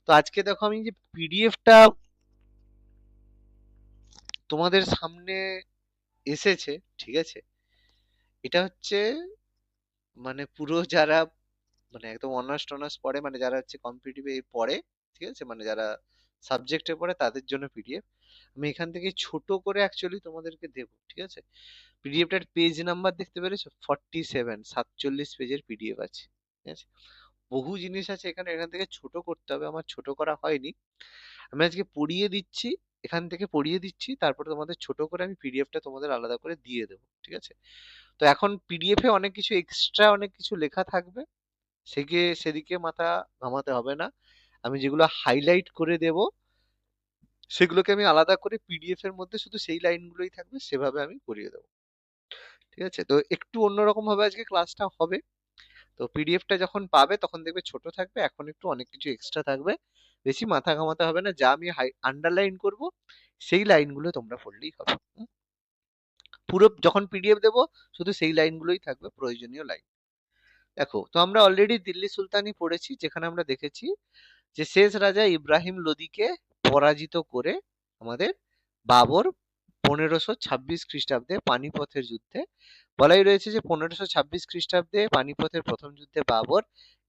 তো আজকে দেখো আমি যে পিডিএফটা তোমাদের সামনে এসেছে, ঠিক আছে, এটা হচ্ছে মানে পুরো যারা মানে একদম অনার্স টনার্স পড়ে, মানে যারা হচ্ছে কম্পিটিটিভ পড়ে, ঠিক আছে, মানে যারা সাবজেক্টে পড়ে তাদের জন্য পিডিএফ। আমি এখান থেকে ছোট করে অ্যাকচুয়ালি তোমাদেরকে দেবো, ঠিক আছে। পিডিএফটার পেজ নাম্বার দেখতে পেরেছো? 47, 47 পেজের পিডিএফ আছে, ঠিক আছে। বহু জিনিস আছে এখানে, এখান থেকে ছোট করতে হবে, আমার ছোট করা হয়নি। আমি আজকে পড়িয়ে দিচ্ছি, এখান থেকে পড়িয়ে দিচ্ছি, তারপরে তোমাদের ছোট করে আমি পিডিএফটা তোমাদের আলাদা করে দিয়ে দেবো, ঠিক আছে। তো এখন পিডিএফ এ অনেক কিছু এক্সট্রা অনেক কিছু লেখা থাকবে, সেদিকে মাথা ঘামাতে হবে না। আমি যেগুলো হাইলাইট করে দেব সেগুলোকে আমি আলাদা করে পিডিএফ এর মধ্যে শুধু সেই লাইনগুলোই থাকবে, সেভাবে আমি করিয়ে দেবো, ঠিক আছে। তো একটু অন্যরকম ভাবে আজকে ক্লাসটা হবে। তো পিডিএফটা যখন পাবে তখন দেখবে ছোট থাকবে, এখন একটু অনেক কিছু এক্সট্রা থাকবে। বেশি মাথা ঘামাতে হবে না, যা আমি আন্ডারলাইন করব সেই লাইনগুলো তোমরা পড়লেই হবে। পুরো যখন পিডিএফ দেবো শুধু সেই লাইনগুলোই থাকবে, প্রয়োজনীয় লাইন। দেখো, তো আমরা অলরেডি দিল্লি সুলতানি পড়েছি, যেখানে আমরা দেখেছি যে শেষ রাজা ইব্রাহিম লোদিকে পরাজিত করে আমাদের বাবর 1526 খ্রিস্টাব্দে পানিপথের যুদ্ধে, বলাই রয়েছে যে 1526 খ্রিস্টাব্দে পানিপথের প্রথম যুদ্ধে বাবর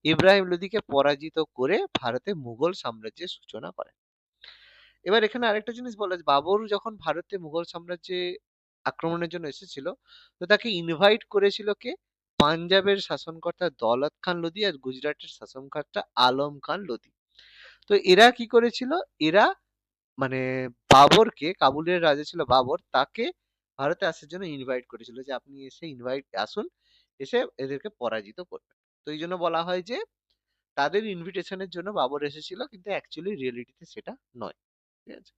ইব্রাহিম লোদিকে পরাজিত করে ভারতে মুঘল সাম্রাজ্যের সূচনা করেন। এবার এখানে আরেকটা জিনিস বলা যায়, বাবর যখন ভারতে মুঘল সাম্রাজ্যে আক্রমণের জন্য এসেছিল, তো তাকে ইনভাইট করেছিল কে? পাঞ্জাবের শাসনকর্তা দৌলত খান লোদি আর গুজরাটের শাসনকর্তা আলম খান লোদি। তো এরা কি করেছিল, এরা মানে বাবরকে, কাবুলের রাজা ছিল বাবর, তাকে ভারতে আসার জন্য ইনভাইট করেছিল যে আপনি এসে ইনভাইট আসুন, এসে এদেরকে পরাজিত করবেন। তো এই জন্য বলা হয় যে তাদের ইনভিটেশনের জন্য বাবর এসেছিল, কিন্তু অ্যাকচুয়ালি রিয়েলিটিতে সেটা নয়, ঠিক আছে।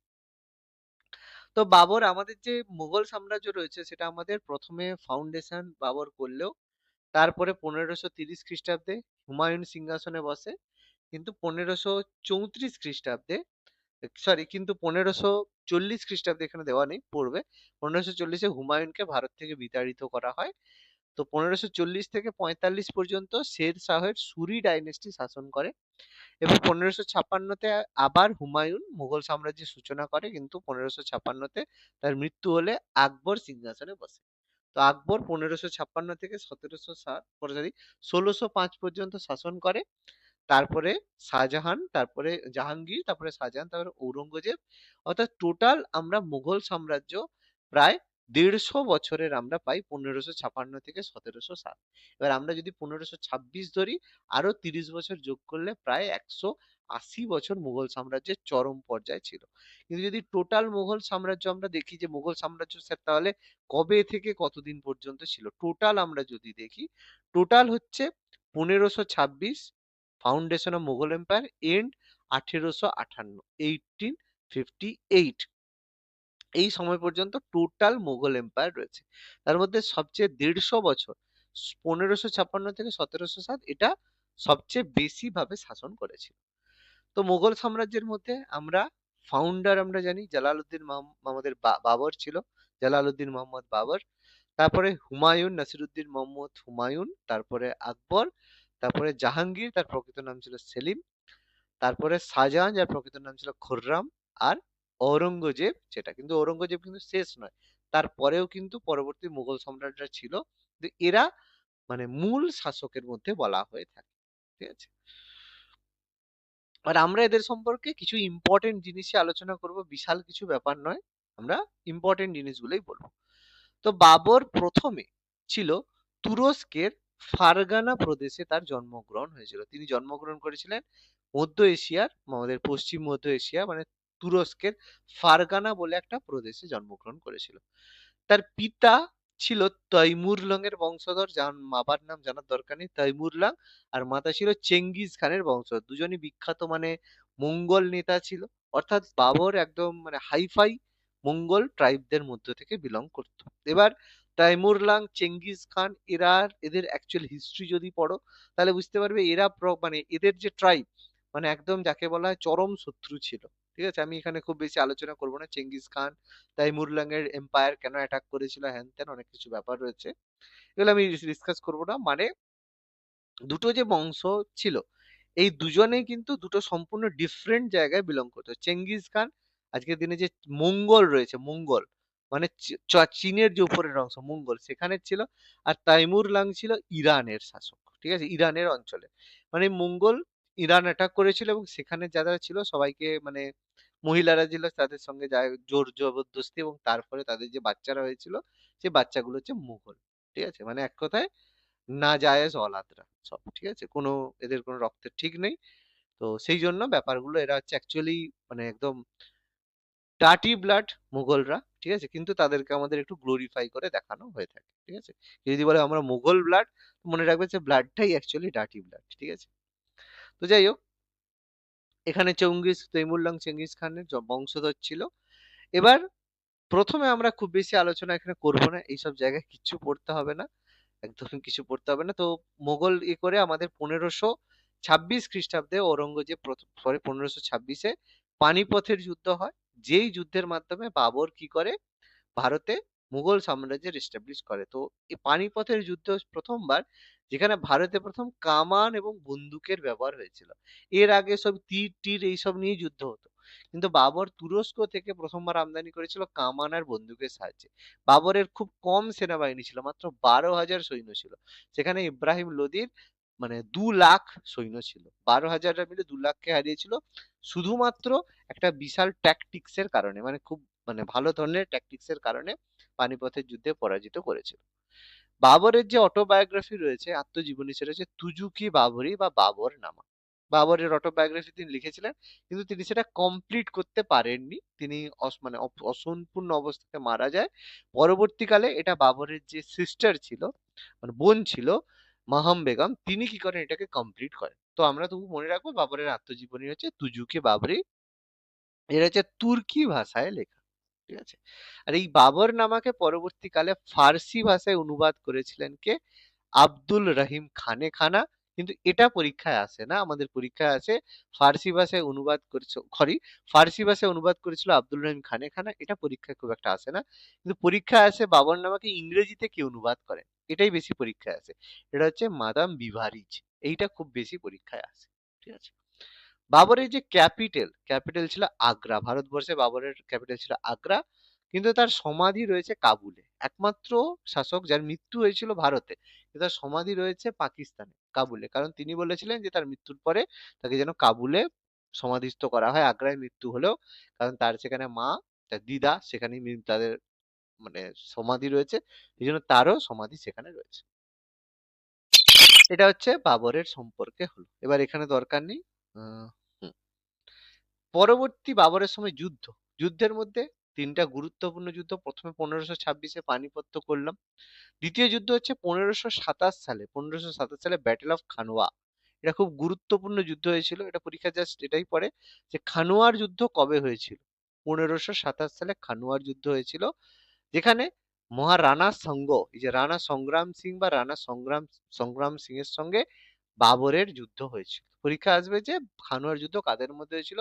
তো বাবর আমাদের যে মুঘল সাম্রাজ্য রয়েছে সেটা আমাদের প্রথমে ফাউন্ডেশন বাবর করলেও তারপরে 1530 খ্রিস্টাব্দে হুমায়ুন সিংহাসনে বসে, কিন্তু 1534 খ্রিস্টাব্দে, সরি, কিন্তু 1540 খ্রিস্টাব্দে এখানে দেওয়া নেই, পড়বে 1540-এ হুমায়ুনকে ভারত থেকে বিতাড়িত করা হয়। তো 1540 থেকে 45 পর্যন্ত শের শাহের সুরি ডাইনেস্টি শাসন করে, এবং 1556-তে আবার হুমায়ুন মুঘল সাম্রাজ্যের সূচনা করে, কিন্তু 1556-তে তার মৃত্যু হলে আকবর সিংহাসনে বসে। তো আকবর 1556 থেকে 1707 সরি 1605 পর্যন্ত শাসন করে। তারপরে শাহজাহান, তারপরে জাহাঙ্গীর, তারপরে শাহজাহান, তারপরে ঔরঙ্গজেব। অর্থাৎ টোটাল আমরা মুঘল সাম্রাজ্য প্রায় 150 বছরের আমরা পাই, 1556 থেকে 1707। এবার আমরা যদি 1526 ধরি, আরো 30 বছর যোগ করলে প্রায় 180 বছর মুঘল সাম্রাজ্যের চরম পর্যায়ে ছিল। কিন্তু যদি টোটাল মুঘল সাম্রাজ্য আমরা দেখি যে মুঘল সাম্রাজ্য স্যার তাহলে কবে থেকে কতদিন পর্যন্ত ছিল, টোটাল আমরা যদি দেখি, টোটাল হচ্ছে 1526 foundation of Mughal empire and 1858, 1858, এই সময় পর্যন্ত টোটাল মুঘল এম্পায়ার রয়েছে। তার মধ্যে সবচেয়ে 150 বছর 1556 থেকে 1707 এটা সবচেয়ে বেশি ভাবে শাসন করেছিল। তো মুঘল সাম্রাজ্যের মধ্যে আমরা ফাউন্ডার আমরা জানি জালালউদ্দিন আমাদের বাবর ছিল, জালালউদ্দিন মোহাম্মদ বাবর। তারপরে হুমায়ুন, নাসিরুদ্দিন মোহাম্মদ হুমায়ুন, তারপরে আকবর, তারপরে জাহাঙ্গীর, তার প্রকৃত নাম ছিল সেলিম, তারপরে শাহজাহান যার প্রকৃত নাম ছিল খুররাম, আর ঔরঙ্গজেব, যেটা কিন্তু ঔরঙ্গজেব কিন্তু শেষ নয়, তারপরেও কিন্তু পরবর্তী মুঘল সম্রাটরা ছিল, কিন্তু এরা মানে মূল শাসকের মধ্যে বলা হয়ে থাকে, ঠিক আছে। আর আমরা এদের সম্পর্কে কিছু ইম্পর্টেন্ট জিনিসে আলোচনা করব, বিশাল কিছু ব্যাপার নয়, আমরা ইম্পর্টেন্ট জিনিসগুলোই বলবো। তো বাবর প্রথমে ছিল তুরস্কের ফারগানা প্রদেশে, তার জন্মগ্রহণ হয়েছিল। তিনি জন্মগ্রহণ করেছিলেন মধ্য এশিয়ার, আমাদের পশ্চিম মধ্য এশিয়া মানে তুরস্কের ফারগানা বলে একটা প্রদেশে জন্মগ্রহণ করেছিল। তার পিতা ছিল তৈমুরলং এর বংশধর, যার বাবার নাম জানার দরকার নেই, তৈমুরলং, আর মাতা ছিল চেঙ্গিজ খানের বংশধর। দুজনই বিখ্যাত মানে মঙ্গল নেতা ছিল, অর্থাৎ বাবর একদম মানে হাইফাই মঙ্গল ট্রাইবদের মধ্য থেকে বিলং করত। এবার তৈমুরলং, চেঙ্গিজ খান, এদের অ্যাকচুয়াল হিস্ট্রি যদি পড়ো তাহলে বুঝতে পারবে এরা মানে এদের যে ট্রাইব মানে একদম যাকে বলা হয় চরম শত্রু ছিল, ঠিক আছে। আমি এখানে খুব বেশি আলোচনা করবো না, চেঙ্গিজ খান, তাইমুরলং এর এম্পায়ার কেন অ্যাটাক করেছিল, হ্যান ত্যান অনেক কিছু ব্যাপার রয়েছে, এগুলো আমি ডিসকাস করবো না। মানে দুটো যে বংশ ছিল, এই দুজনেই কিন্তু দুটো সম্পূর্ণ ডিফারেন্ট জায়গায় বিলং করতো। চেঙ্গিজ খান আজকের দিনে যে মঙ্গল রয়েছে, মঙ্গল মানে চীনের যে উপরের অংশ মঙ্গল সেখানে ছিল, আর তাইমুর লাং ছিল ইরানের শাসক, ঠিক আছে, ইরানের অঞ্চলে। মানে মঙ্গল ইরান অ্যাটাক করেছিল এবং সেখানে যারা ছিল সবাইকে মানে মহিলারা ছিল তাদের সঙ্গে যায় জোর জবরদস্তি, এবং তারপরে তাদের যে বাচ্চারা হয়েছিল সেই বাচ্চাগুলো হচ্ছে মুঘল। ঠিক আছে, মানে এক কথায় নাজায়েজ অলাদরা সব, ঠিক আছে, কোনো এদের কোনো রক্তের ঠিক নেই। তো সেই জন্য ব্যাপারগুলো এরা হচ্ছে অ্যাকচুয়ালি মানে একদম ডার্টি ব্লাড মুঘলরা, ঠিক আছে, কিন্তু তাদেরকে আমাদের একটু গ্লোরিফাই করে দেখানো হয়ে থাকে, ঠিক আছে। যদি বলে আমরা মুঘল ব্লাড, মনে রাখবে যে ব্লাডটাই অ্যাকচুয়ালি ডার্টি ব্লাড, ঠিক আছে। তো যাই হোক, এখানে চঙ্গিজ তৈমুরলং চেঙ্গিজ খানের বংশধর ছিল। এবার প্রথমে আমরা খুব বেশি আলোচনা এখানে করব না, এইসব জায়গায় কিচ্ছু পড়তে হবে না, একদম কিছু পড়তে হবে না। তো মোগল করে আমাদের 1526 খ্রিস্টাব্দে ঔরঙ্গজেব পরে 1526-এ পানিপথের যুদ্ধ হয়, যেই যুদ্ধের মাধ্যমে বাবর কি করে ভারতে মুঘল সাম্রাজ্যের এস্টাবলিশ করে। তো এই পানিপথের যুদ্ধ প্রথমবার যেখানে ভারতে প্রথম কামান এবং বন্দুকের ব্যবহার হয়েছিল। এর আগে সব তীর টির এইসব নিয়ে যুদ্ধ হতো, কিন্তু বাবর তুরস্ক থেকে প্রথমবার আমদানি করেছিল কামান আর বন্দুকের সাহায্যে। বাবরের খুব কম সেনাবাহিনী ছিল, মাত্র 12,000 সৈন্য ছিল, সেখানে ইব্রাহিম লোদির মানে 2 লাখ সৈন্য ছিল। 12,000 মিলে 2 লাখকে হারিয়েছিল শুধুমাত্র একটা বিশাল ট্যাকটিক্স এর কারণে, মানে খুব মানে ভালো ধরনের ট্যাকটিক্স এর কারণে পানিপথের যুদ্ধে পরাজিত করেছিল। বাবরের যে অটোবায়োগ্রাফি রয়েছে, আত্মজীবনী, সেটা হচ্ছে তুজুকি বাবরি বা বাবর নামা। বাবরের অটোবায়োগ্রাফি তিনি লিখেছিলেন, কিন্তু তিনি সেটা কমপ্লিট করতে পারেননি, তিনি মানে অসম্পূর্ণ অবস্থাতে মারা যায়। পরবর্তীকালে এটা বাবরের যে সিস্টার ছিল, মানে বোন ছিল, মাহম বেগম, তিনি কি করেন এটাকে কমপ্লিট করেন। তো আমরা তবু মনে রাখবো বাবরের আত্মজীবনী হচ্ছে তুজুকি বাবরি, এটা হচ্ছে তুর্কি ভাষায় লেখা, ঠিক আছে। আর এই বাবর নামাকে পরবর্তীকালে ফার্সি ভাষায় অনুবাদ করেছিলেন কে? আব্দুল রহিম খানে খানা। কিন্তু এটা পরীক্ষায় আসে না, আমাদের পরীক্ষায় আসে ফার্সি ভাষায় অনুবাদ করেছে, ফার্সি ভাষায় অনুবাদ করেছিল আব্দুল রহিম খানে খানা, এটা পরীক্ষায় খুব একটা আসে না। কিন্তু পরীক্ষায় আসে বাবর নামাকে ইংরেজিতে কে অনুবাদ করেন, এটাই বেশি পরীক্ষায় আসে। এটা হচ্ছে মাদাম বিভারিজ, এইটা খুব বেশি পরীক্ষায় আসে, ঠিক আছে। বাবরের যে ক্যাপিটাল ছিল আগ্রা, ভারতবর্ষে বাবরের ক্যাপিটাল ছিল আগ্রা, কিন্তু তার সমাধি রয়েছে কাবুলে। একমাত্র শাসক যার মৃত্যু হয়েছিল ভারতে, কিন্তু তার সমাধি রয়েছে পাকিস্তানে কাবুলে, কারণ তিনি বলেছিলেন যে তার মৃত্যুর পরে তাকে যেন কাবুলে সমাধিস্থ করা হয়, আগ্রায় মৃত্যু হলেও, কারণ তার সেখানে মা, তার দিদা সেখানেই তাদের মানে সমাধি রয়েছে, এই জন্য তারও সমাধি সেখানে রয়েছে। এটা হচ্ছে বাবরের সম্পর্কে হলো। এবার এখানে দরকার নেই। আহ, হুম। পরবর্তী বাবরের সময় যুদ্ধের মধ্যে তিনটা গুরুত্বপূর্ণ যুদ্ধ। প্রথমে 1526-এ পানিপত তো করলাম। দ্বিতীয় যুদ্ধ হচ্ছে 1527 সালে ব্যাটেল অফ খানোয়া। এটা খুব গুরুত্বপূর্ণ যুদ্ধ হয়েছিল, এটা পরীক্ষা জাস্ট এটাই পড়ে যে খানোয়ার যুদ্ধ কবে হয়েছিল। 1527 সালে খানোয়ার যুদ্ধ হয়েছিল, যেখানে মহারানা সঙ্গ, এই যে রানা সংগ্রাম সিং বা রানা সংগ্রাম সংগ্রাম সিং এর সঙ্গে বাবরের যুদ্ধ হয়েছিল। পরীক্ষা আসবে যে খানোয়ার যুদ্ধ কাদের মধ্যে হয়েছিল,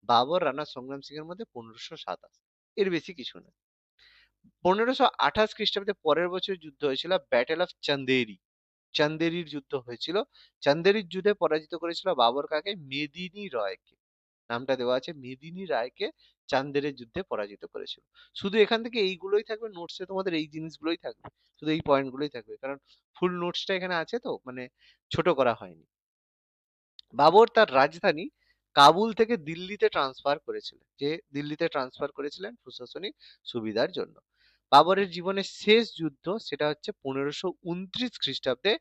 বাবর রানা সংগ্রাম সিং এর মধ্যে 1527, এর বেশি কিছু না। 1528 খ্রিস্টাব্দে পরের বছর যুদ্ধ হয়েছিল ব্যাটেল অফ চান্দেরি, চান্দেরির যুদ্ধ হয়েছিল। চান্দেরির যুদ্ধে পরাজিত করেছিল বাবর কাকে? মেদিনী রয়কে, নামটা দেওয়া আছে মেদিনী রায়কে চান্দেরের যুদ্ধে পরাজিত করেছিল। শুধু এখান থেকে এইগুলোই থাকবে নোটসে, তোমাদের এই জিনিসগুলোই থাকবে, শুধু এই পয়েন্টগুলোই থাকবে, কারণ ফুল নোটসটা এখানে আছে তো, মানে ছোট করা হয়নি। বাবর তার রাজধানী কাবুল থেকে দিল্লিতে ট্রান্সফার করেছিলেন, যে দিল্লিতে ট্রান্সফার করেছিলেন প্রশাসনিক সুবিধার জন্য। বাবরের জীবনের শেষ যুদ্ধ সেটা হচ্ছে 1529 খ্রিস্টাব্দে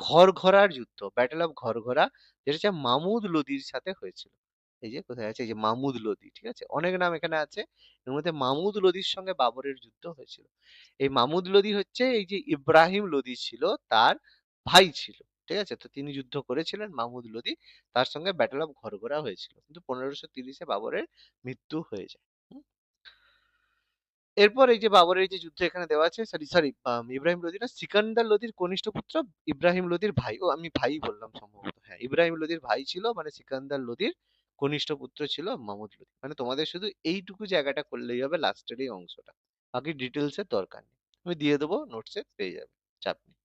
ঘরঘরার যুদ্ধ, ব্যাটেল অফ ঘরঘরা, যেটা হচ্ছে মামুদ লোদির সাথে হয়েছিল। এই যে কোথায় আছে, এই যে মামুদ লোদি, ঠিক আছে, অনেক নাম এখানে আছে, এর মধ্যে মামুদ লোদির সঙ্গে বাবরের যুদ্ধ হয়েছিল। এই মামুদ লোদি হচ্ছে এই যে ইব্রাহিম লোদি ছিল তার ভাই ছিল, ঠিক আছে। তো তিনি যুদ্ধ করেছিলেন মামুদ লোদি, তার সঙ্গে ব্যাটেল অফ ঘরঘরা হয়েছিল, কিন্তু 1530-এ বাবরের মৃত্যু হয়ে যায়। হুম। এরপর এই যে বাবরের এই যে যুদ্ধ এখানে দেওয়া আছে, সরি সরি, ইব্রাহিম লোদি না, সিকান্দার লোদির কনিষ্ঠ পুত্র ইব্রাহিম লোদির ভাই, ও আমি ভাই বললাম সম্ভবত, হ্যাঁ, ইব্রাহিম লোদির ভাই ছিল, মানে সিকান্দার লোদির কনিষ্ঠ পুত্র ছিল মামুদ লোদি। মানে তোমাদের শুধু এইটুকু জায়গাটা করলেই হবে, লাস্টের এই অংশটা, বাকি ডিটেলস এর দরকার নেই, আমি দিয়ে দেবো নোটসে, পেয়ে যাবে, চাপ নেই।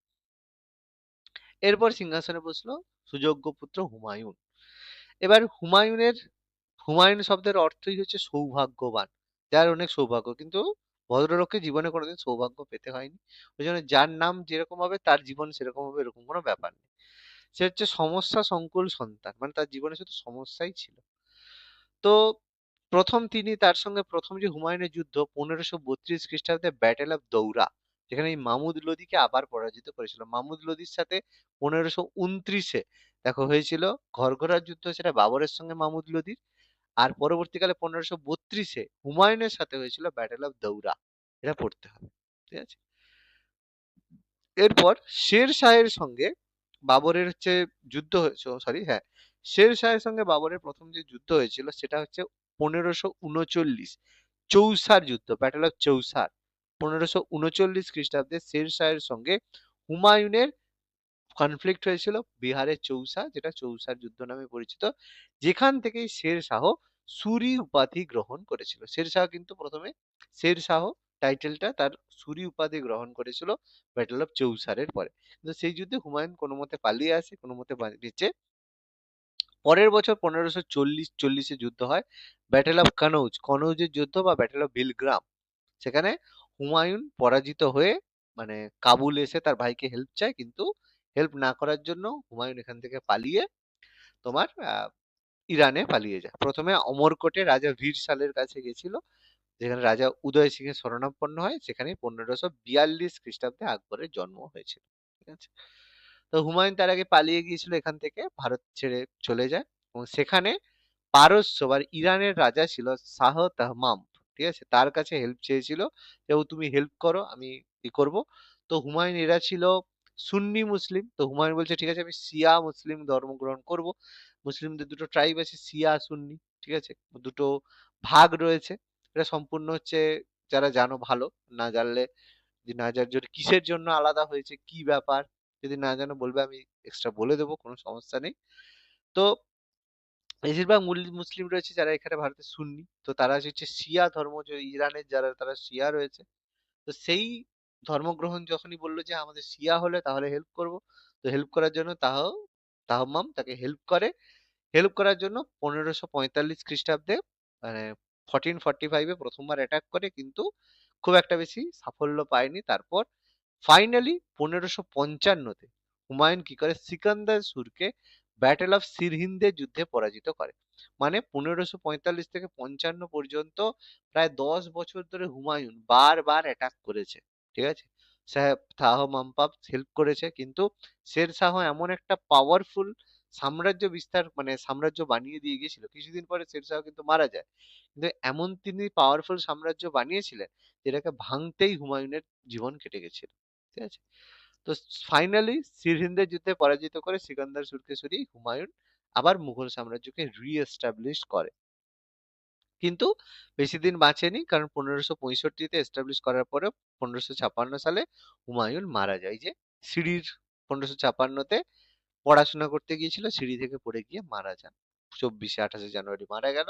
এরপর সিংহাসনে বসলো সুযোগ্য পুত্র হুমায়ুন। এবার হুমায়ুন শব্দের অর্থই হচ্ছে সৌভাগ্যবান, যার অনেক সৌভাগ্য, কিন্তু ভদ্রলোকের জীবনে কোনোদিন সৌভাগ্য পেতে হয়নি। ওই জন্য যার নাম যেরকম হবে তার জীবন সেরকম হবে, এরকম কোনো ব্যাপার নেই। সে হচ্ছে সমস্যা সংকুল সন্তান, মানে তার জীবনে শুধু সমস্যাই ছিল। তো তিনি তার সঙ্গে প্রথম যে হুমায়ুনের যুদ্ধ 1532 খ্রিস্টাব্দে ব্যাটেল অফ দৌরা, যেখানে এই মামুদ লোদীকে আবার পরাজিত করেছিল। মামুদ লোদীর সাথে 1529-এ দেখো হয়েছিল ঘরঘরার যুদ্ধ, সেটা বাবরের সঙ্গে মামুদ লোদীর। আর পরবর্তীকালে 1532-এ হুমায়ুনের সাথে হয়েছিল ব্যাটেল অফ দৌরা। এটা পড়তে হবে, ঠিক আছে। এরপর শের শাহের সঙ্গে বাবরের হচ্ছে যুদ্ধ হয়েছিল, সরি হ্যাঁ, শের শাহের সঙ্গে বাবরের প্রথম যে যুদ্ধ হয়েছিল সেটা হচ্ছে 1539 চৌসার যুদ্ধ, ব্যাটেল অফ চৌসার। 1539 খ্রিস্টাব্দে শের শাহের সঙ্গে হুমায়ুনের কনফ্লিক্ট হয়েছিল বিহারের চৌসা, যেটা চৌসার যুদ্ধ নামে পরিচিত, যেখান থেকে শের শাহ সুরি উপাধি গ্রহণ করেছিল। শের শাহ কিন্তু প্রথমে শের শাহ টাইটেলটা তার সুরি উপাধি গ্রহণ করেছিল ব্যাটল অফ চৌসারের পরে, কিন্তু সেই যুদ্ধে হুমায়ুন কোনো মতে পালিয়ে আসে, কোনো মতে বেঁচে। পরের বছর 1540 যুদ্ধ হয় ব্যাটেল অফ কনৌজ, কনৌজের যুদ্ধ বা ব্যাটেল অফ বিলগ্রাম। সেখানে হুমায়ুন পরাজিত হয়ে মানে কাবুল এসে তার ভাইকে হেল্প চায়, কিন্তু হেল্প না করার জন্য হুমায়ুন এখান থেকে পালিয়ে তোমার ইরানে পালিয়ে যায়। প্রথমে অমরকোটে রাজা ভীর সালের কাছে গেছিল, যেখানে রাজা উদয় সিং এর শরণাপন্ন হয়, সেখানে 1542 খ্রিস্টাব্দে আকবরের জন্ম হয়েছিল, ঠিক আছে। তো হুমায়ুন তার আগে পালিয়ে গিয়েছিল এখান থেকে, ভারত ছেড়ে চলে যায়, এবং সেখানে পারস্য বা ইরানের রাজা ছিল শাহ তাহমাম, ঠিক আছে, তার কাছে হেল্প চেয়েছিল যে ও তুমি হেল্প করো, আমি কি করব। তো হুমায়ুন এরা ছিল সুন্নি মুসলিম, তো হুমায়ুন বলছে ঠিক আছে আমি শিয়া মুসলিম ধর্ম গ্রহণ করব। মুসলিমদের দুটো ট্রাইব আছে, শিয়া সুন্নি, ঠিক আছে, দুটো ভাগ রয়েছে। এটা সম্পূর্ণ হচ্ছে যারা জানো ভালো, না জানলে, যদি না জানার জন্য কিসের জন্য আলাদা হয়েছে, কি ব্যাপার, যদি না জানো বলবে, আমি এক্সট্রা বলে দেবো, কোনো সমস্যা নেই। তো বেশিরভাগ মুসলিম রয়েছে যারা এখানে ভারতে সুন্নি, তো তারা হচ্ছে শিয়া ধর্ম, যে ইরানের যারা তারা শিয়া রয়েছে। তো সেই ধর্মগ্রহণ যখনই বললো যে আমাদের শিয়া হলে তাহলে হেল্প করব, তো হেল্প করার জন্য তাহমাম তাকে হেল্প করে। হেল্প করার জন্য 1545 খ্রিস্টাব্দে মানে 1445-এ প্রথমবার অ্যাটাক করে, কিন্তু খুব একটা বেশি সাফল্য পায়নি। তারপর ফাইনালি 1555-তে হুমায়ুন কি করে সিকান্দার সুরকে ব্যাটেল অফ সিরহিন্দের যুদ্ধে পরাজিত করে। মানে 1545 থেকে 55 পর্যন্ত প্রায় 10 বছর ধরে হুমায়ুন বারবার অ্যাটাক করেছে, ঠিক আছে। শাহ মামপাপ হেল্প করেছে, কিন্তু শের শাহ এমন একটা পাওয়ারফুল সাম্রাজ্য বিস্তার মানে সাম্রাজ্য বানিয়ে দিয়ে গিয়েছিল, কিছুদিন পরে শের শাহ কিন্তু মারা যায়, কিন্তু এমন তিনি পাওয়ারফুল সাম্রাজ্য বানিয়েছিলেন যেটাকে ভাঙতেই হুমায়ুনের জীবন কেটে গেছিল, ঠিক আছে। তো ফাইনালি সিরহিন্দের যুদ্ধে পরাজিত করে সিকান্দার সুরকে সরিয়ে হুমায়ুন আবার মুঘল সাম্রাজ্যকে রিএস্টাবলিশ করে, কিন্তু বেশি দিন বাঁচেনি, কারণ 1565-তে এস্টাবলিশ করার পরে 1556 সালে হুমায়ুন মারা যায়। এই যে সিঁড়ির 1556-তে পড়াশোনা করতে গিয়েছিল, সিঁড়ি থেকে পড়ে গিয়ে মারা যান, 28শে জানুয়ারি মারা গেল।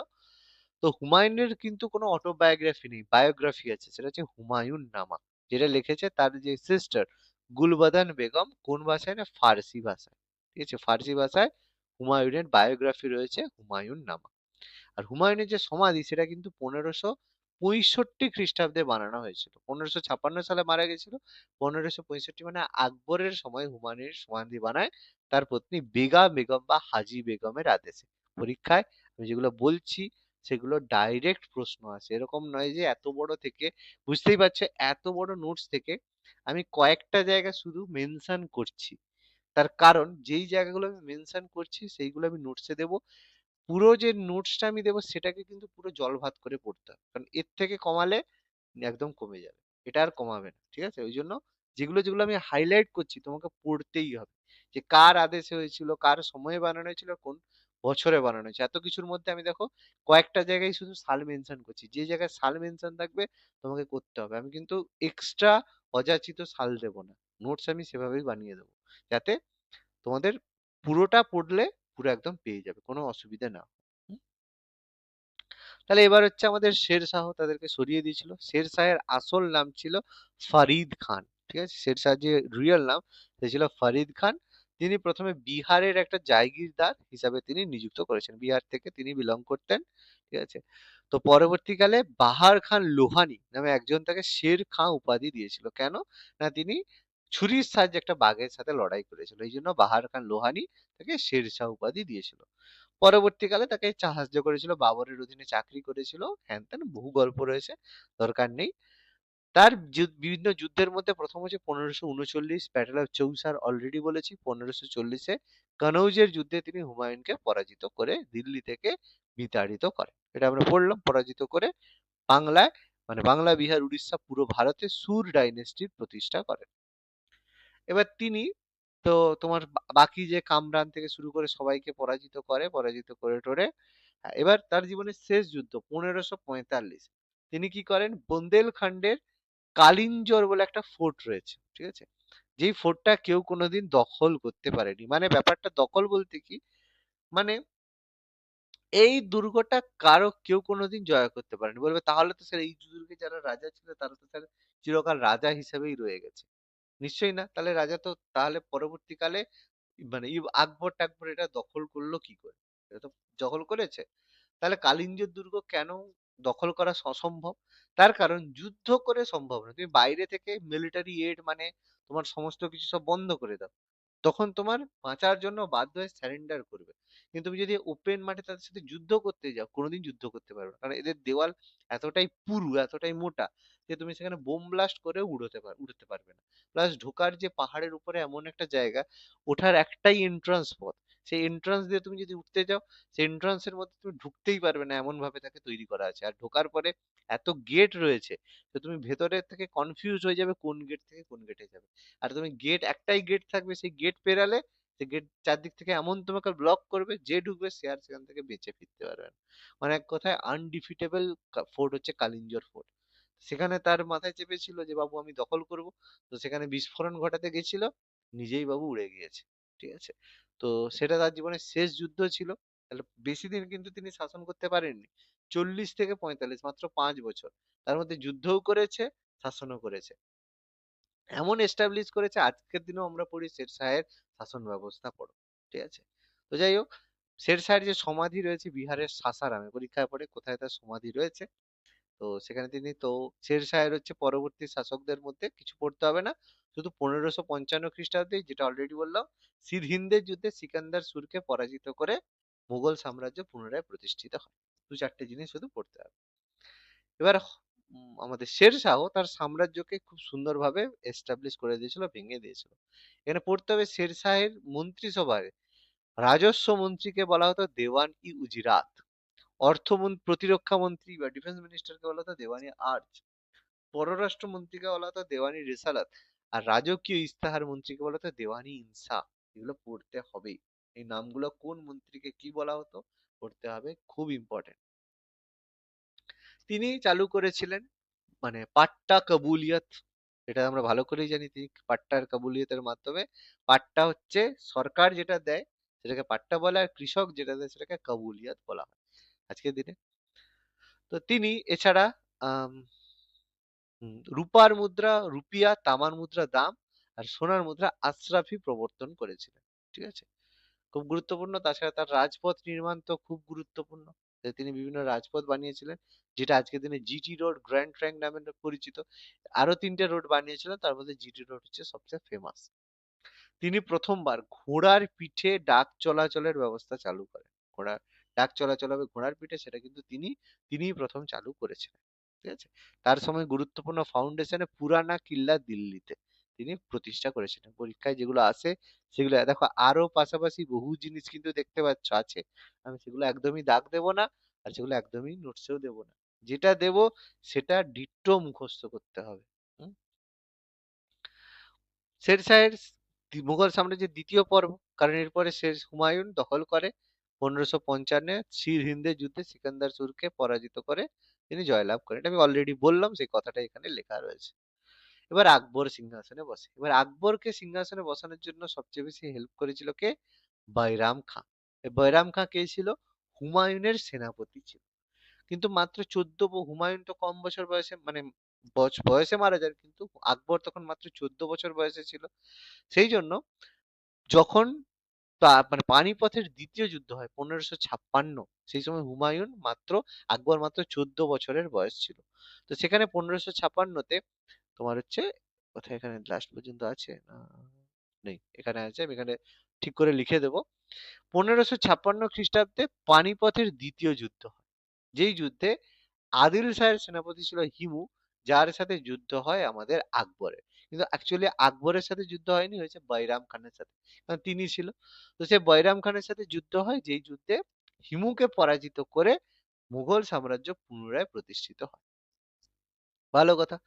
তো হুমায়ুনের কিন্তু কোনো অটোবায়োগ্রাফি নেই, বায়োগ্রাফি আছে, সেটা হচ্ছে হুমায়ুন নামা, যেটা লিখেছে তার যে সিস্টার গুলবদন বেগম, কোন ভাষায় না ফার্সি ভাষায়, ঠিক আছে, ফার্সি ভাষায় হুমায়ুনের বায়োগ্রাফি রয়েছে হুমায়ুন নামা। আর হুমায়ুনের যে সমাধি সেটা কিন্তু 1565 খ্রিস্টাব্দে বানানো হয়েছিল, 1556 সালে মারা গেছিল, 1565 মানে আকবরের সময় হুমায়ুনের সমাধি বানায় তার পত্নী বেগা বেগম বা হাজি বেগমের আদেশে। পরীক্ষায় আমি যেগুলো বলছি সেগুলো ডাইরেক্ট প্রশ্ন আছে, এরকম নয় যে এত বড় থেকে, বুঝতেই পারছো এত বড় নোটস থেকে আমি কয়েকটা জায়গা শুধু মেনশন করছি, তার কারণ যেই জায়গাগুলো আমি মেনশন করছি সেইগুলো আমি নোটসে দেবো। পুরো যে নোটসটা আমি দেবো সেটাকে কিন্তু পুরো জল ভাত করে পড়তে হবে, কারণ এর থেকে কমালে একদম কমে যাবে, এটা আর কমাবে না, ঠিক আছে। ওই জন্য যেগুলো যেগুলো আমি হাইলাইট করছি তোমাকে পড়তেই হবে, যে কার আদেশে হয়েছিল, কার সময়ে বানানো হয়েছিল, কোন বছরে বানানো হয়েছে। এত কিছুর মধ্যে আমি দেখো কয়েকটা জায়গায় শুধু সাল মেনশন করছি, যে জায়গায় সাল মেনশন থাকবে তোমাকে করতে হবে, আমি কিন্তু এক্সট্রা অযাচিত সাল দেবো না, নোটস আমি সেভাবেই বানিয়ে দেবো, যাতে তোমাদের পুরোটা পড়লে পুরো একদম পেয়ে যাবে, কোনো অসুবিধা না হয়। হুম? তাহলে এবার হচ্ছে আমাদের শের শাহ তাদেরকে সরিয়ে দিয়েছিল। শের শাহের আসল নাম ছিল ফরিদ খান, ঠিক আছে, শের শাহ যে রিয়েল নাম সে ছিল ফরিদ খান। তিনি প্রথমে বিহারের একটা জাগিরদার হিসাবে তিনি নিযুক্ত করেছেন, বিহার থেকে তিনি বিলং করতেন, ঠিক আছে। তো পরবর্তীকালে বাহার খান লোহানী নামে একজন তাকে শের খাঁ উপাধি দিয়েছিল। কেন? না তিনি ছুরির সাহায্যে একটা বাঘের সাথে লড়াই করেছিল, এই জন্য বাহার খান লোহানী তাকে শের শাহ উপাধি দিয়েছিল। পরবর্তীকালে তাকে সাহায্য করেছিল, বাবরের অধীনে চাকরি করেছিল, হ্যান ত্যান বহু গল্প রয়েছে, দরকার নেই। তার বিভিন্ন যুদ্ধের মধ্যে প্রথম হচ্ছে 1539 ব্যাটল অফ চৌসার, অলরেডি বলেছি। 1540-এ কানৌজের যুদ্ধে তিনি হুমায়ুনকে পরাজিত করে দিল্লি থেকে বিতাড়িত করে, এটা আমরা পড়লাম। পরাজিত করে বাংলায়, মানে বাংলা, বিহার, উড়িষ্যা, পুরো ভারতে সুর ডাইনেস্টির প্রতিষ্ঠা করেন। এবার তিনি তো তোমার বাকি যে কামরান থেকে শুরু করে সবাইকে পরাজিত করে, পরাজিত করে টরে এবার তার জীবনের শেষ যুদ্ধ 1545, তিনি কি করেন, বুন্দেলখণ্ডের কালিঞ্জর বলে একটা ফোর্ট রয়েছে, ঠিক আছে, যেই ফোর্টটা কেউ কোনোদিন দখল করতে পারেনি। মানে ব্যাপারটা দখল বলতে কি, মানে এই দুর্গটা কারো কেউ কোনোদিন জয় করতে পারেনি। বলবে তাহলে তো স্যার এই দুর্গে যারা রাজা ছিল তারা তো স্যার চিরকাল রাজা হিসেবেই রয়ে গেছে। নিশ্চয়ই না, তাহলে রাজা তো তাহলে পরবর্তীকালে মানে আকবর টাকবর এটা দখল করলো কি করে? এটা তো দখল করেছে। তাহলে কালিঞ্জর দুর্গ কেন দখল করা অসম্ভব? তার কারণ যুদ্ধ করে সম্ভব না। তুমি বাইরে থেকে মিলিটারি এড মানে তোমার সমস্ত কিছু সব বন্ধ করে দাও, তখন তোমার বাঁচার জন্য বাধ্য হয়ে স্যারেন্ডার করবে। কিন্তু তুমি যদি ওপেন মাঠে তাদের সাথে যুদ্ধ করতে যাও, কোনোদিন যুদ্ধ করতে পারবে না, কারণ এদের দেওয়াল এতটাই পুরু, এতটাই মোটা, যে তুমি সেখানে বোম ব্লাস্ট করে উড়তে পারবে না। প্লাস ঢোকার যে পাহাড়ের উপরে এমন একটা জায়গা, ওঠার একটাই এন্ট্রান্স পথ, সেই এন্ট্রান্স দিয়ে তুমি যদি উঠতে যাও, সেই এন্ট্রান্সের মধ্যে তুমি ঢুকতেই পারবে না, এমন ভাবে তাকে তৈরি করা আছে। আর ঢোকার পরে এত গেট রয়েছে, তো তুমি ভেতরে থেকে কনফিউজ হয়ে যাবে কোন গেট থেকে কোন গেটে যাবে। আর তুমি গেট, একটাই গেট থাকবে, সেই গেট পেরালে সেই গেট চারদিক থেকে এমন তোমাকে ব্লক করবে, যে ঢুকবে সে আর সেখান থেকে বেঁচে ফিরতে পারবে না। মানে এক কথায় আনডিফিটেবল ফোর্ট হচ্ছে কালিঞ্জর ফোর্ট। সেখানে তার মাথায় চেপেছিল যে বাবু আমি দখল করব, তো সেখানে বিস্ফোরণ ঘটাতে গেছিল, নিজেই বাবু উড়ে গিয়েছে, ঠিক আছে। তো সেটা তার জীবনের শেষ যুদ্ধ ছিল। তাহলে বেশি দিন কিন্তু তিনি শাসন করতে পারেননি, 40 থেকে 45, মাত্র 5 বছর। তার মধ্যে যুদ্ধও করেছে, শাসনও করেছে, এমন এস্টাবলিশ করেছে আজকের দিনেও আমরা পড়ি শের শাহের শাসন ব্যবস্থা পড়ো, ঠিক আছে। তো যাই হোক, শের শাহের যে সমাধি রয়েছে বিহারের সাসারামে, পরীক্ষায় পড়ে কোথায় তার সমাধি রয়েছে। তো সেখানে তিনি তো শের শাহের হচ্ছে পরবর্তী শাসকদের মধ্যে কিছু পড়তে হবে না, শুধু 1555 খ্রিস্টাব্দে, যেটা অলরেডি বললাম, সিরহিন্দের যুদ্ধে সিকান্দার সুরকে পরাজিত করে মুঘল সাম্রাজ্য পুনরায় প্রতিষ্ঠিত হয়। দু চারটে জিনিস শুধু পড়তে হবে। এবার আমাদের শের শাহ তার সাম্রাজ্যকে খুব সুন্দরভাবে এস্টাবলিশ করে দিয়েছিল, ভেঙে দিয়েছিল। এখানে পড়তে হবে শের শাহের মন্ত্রিসভায় রাজস্ব মন্ত্রীকে বলা হতো দেওয়ান ই উজিরাত, প্রতিরক্ষা মন্ত্রী বা ডিফেন্স মিনিস্টারকে বলা হতো দেওয়ানি আর্চ, পররাষ্ট্র মন্ত্রীকে বলা হতো দেওয়ানি রিসালাত, আর রাজকীয় ইস্তাহার মন্ত্রীকে বলা হতো দেওয়ানি ইনসা। এগুলো পড়তে হবেই। এই নামগুলো কোন মন্ত্রীকে কি বলা হতো পড়তে হবে, খুব ইম্পর্টেন্ট। তিনি চালু করেছিলেন মানে পাট্টা কবুলিয়ত, এটা আমরা ভালো করেই জানি। তিনি পাট্টার কবুলিয়তের মাধ্যমে, পাট্টা হচ্ছে সরকার যেটা দেয় সেটাকে পাট্টা বলে, আর কৃষক যেটা দেয় সেটাকে কবুলিয়ত বলা হয় আজকের দিনে। তো তিনি এছাড়া আম, রূপার মুদ্রা, রুপিয়া, তামার মুদ্রা দাম, আর সোনার মুদ্রা আশরাফি প্রবর্তন করেছিলেন, ঠিক আছে, খুব গুরুত্বপূর্ণ। তাছাড়া তার রাজপথ নির্মাণ তো খুব গুরুত্বপূর্ণ, তাই তিনি বিভিন্ন রাজপথ বানিয়েছিলেন, যেটা আজকের দিনে জিটি রোড, গ্র্যান্ড ট্রাঙ্ক নামে পরিচিত। আরো 3টে রোড বানিয়েছিলেন, তার মধ্যে জিটি রোড হচ্ছে সবচেয়ে ফেমাস। তিনি প্রথমবার ঘোড়ার পিঠে ডাক চলাচলের ব্যবস্থা চালু করেন। ঘোড়া ডাক চলাচল হবে ঘোড়ার পিঠে, সেটা কিন্তু তিনিই প্রথম চালু করেছিলেন, ঠিক আছে। তার সময় গুরুত্বপূর্ণ ফাউন্ডেশনে পুরানা কিল্লা দিল্লিতে তিনি প্রতিষ্ঠা করেছিলেন। পরীক্ষায় যেগুলো আসে সেগুলো দেখো, আরো পাশাপাশি বহু জিনিস কিন্তু দেখতে পাচ্ছ আছে, আমি সেগুলো একদমই দাগ দেব না, আর সেগুলো একদমই নোটসেও দেব না। যেটা দেব সেটা ডিট্টো মুখস্থ করতে হবে। হুম? শেরশাহের মুঘল সাম্রাজ্যের দ্বিতীয় পর্ব, কারণ এরপরে শের হুমায়ুন দখল করে 1555 সিরহিন্দের যুদ্ধে সিকান্দার সুরকে পরাজিত করে তিনি জয়লাভ করেন। এটা আমি অলরেডি বললাম, সেই কথাটা এখানে লেখা রয়েছে। এবার আকবর সিংহাসনে বসে। এবার আকবরকে সিংহাসনে বসানোর জন্য সবচেয়ে বেশি হেল্প করেছিল কে? বাইরাম খাঁ। এই বাইরাম খাঁ কে ছিল? হুমায়ুনের সেনাপতি ছিল। কিন্তু মাত্র 14, হুমায়ুন তো কম বছর বয়সে, মানে বয়সে মারা যান, কিন্তু আকবর তখন মাত্র 14 বছর বয়সে ছিল। সেই জন্য যখন মানে পানিপথের দ্বিতীয় যুদ্ধ হয় 1556, সেই সময় হুমায়ুন মাত্র, আকবর মাত্র 14 বছরের বয়স ছিল। তো সেখানে 1556-তে তোমার হচ্ছে, কোথায় এখানে লাস্ট পর্যন্ত আছে না, নেই, এখানে আছে, আমি এখানে ঠিক করে লিখে দেবো। 1556 খ্রিস্টাব্দে পানিপথের দ্বিতীয় যুদ্ধ হয়, যেই যুদ্ধে আদিল শাহের সেনাপতি ছিল হিমু, যার সাথে যুদ্ধ হয় আমাদের আকবরের। কিন্তু অ্যাকচুয়ালি আকবরের সাথে যুদ্ধ হয়নি, হয়েছে বৈরাম খানের সাথে, কারণ তিনি ছিল। তো সে বৈরাম খানের সাথে যুদ্ধ হয়, যেই যুদ্ধে হিমুকে পরাজিত করে মুঘল সাম্রাজ্য পুনরায় প্রতিষ্ঠিত হয়। ভালো কথা।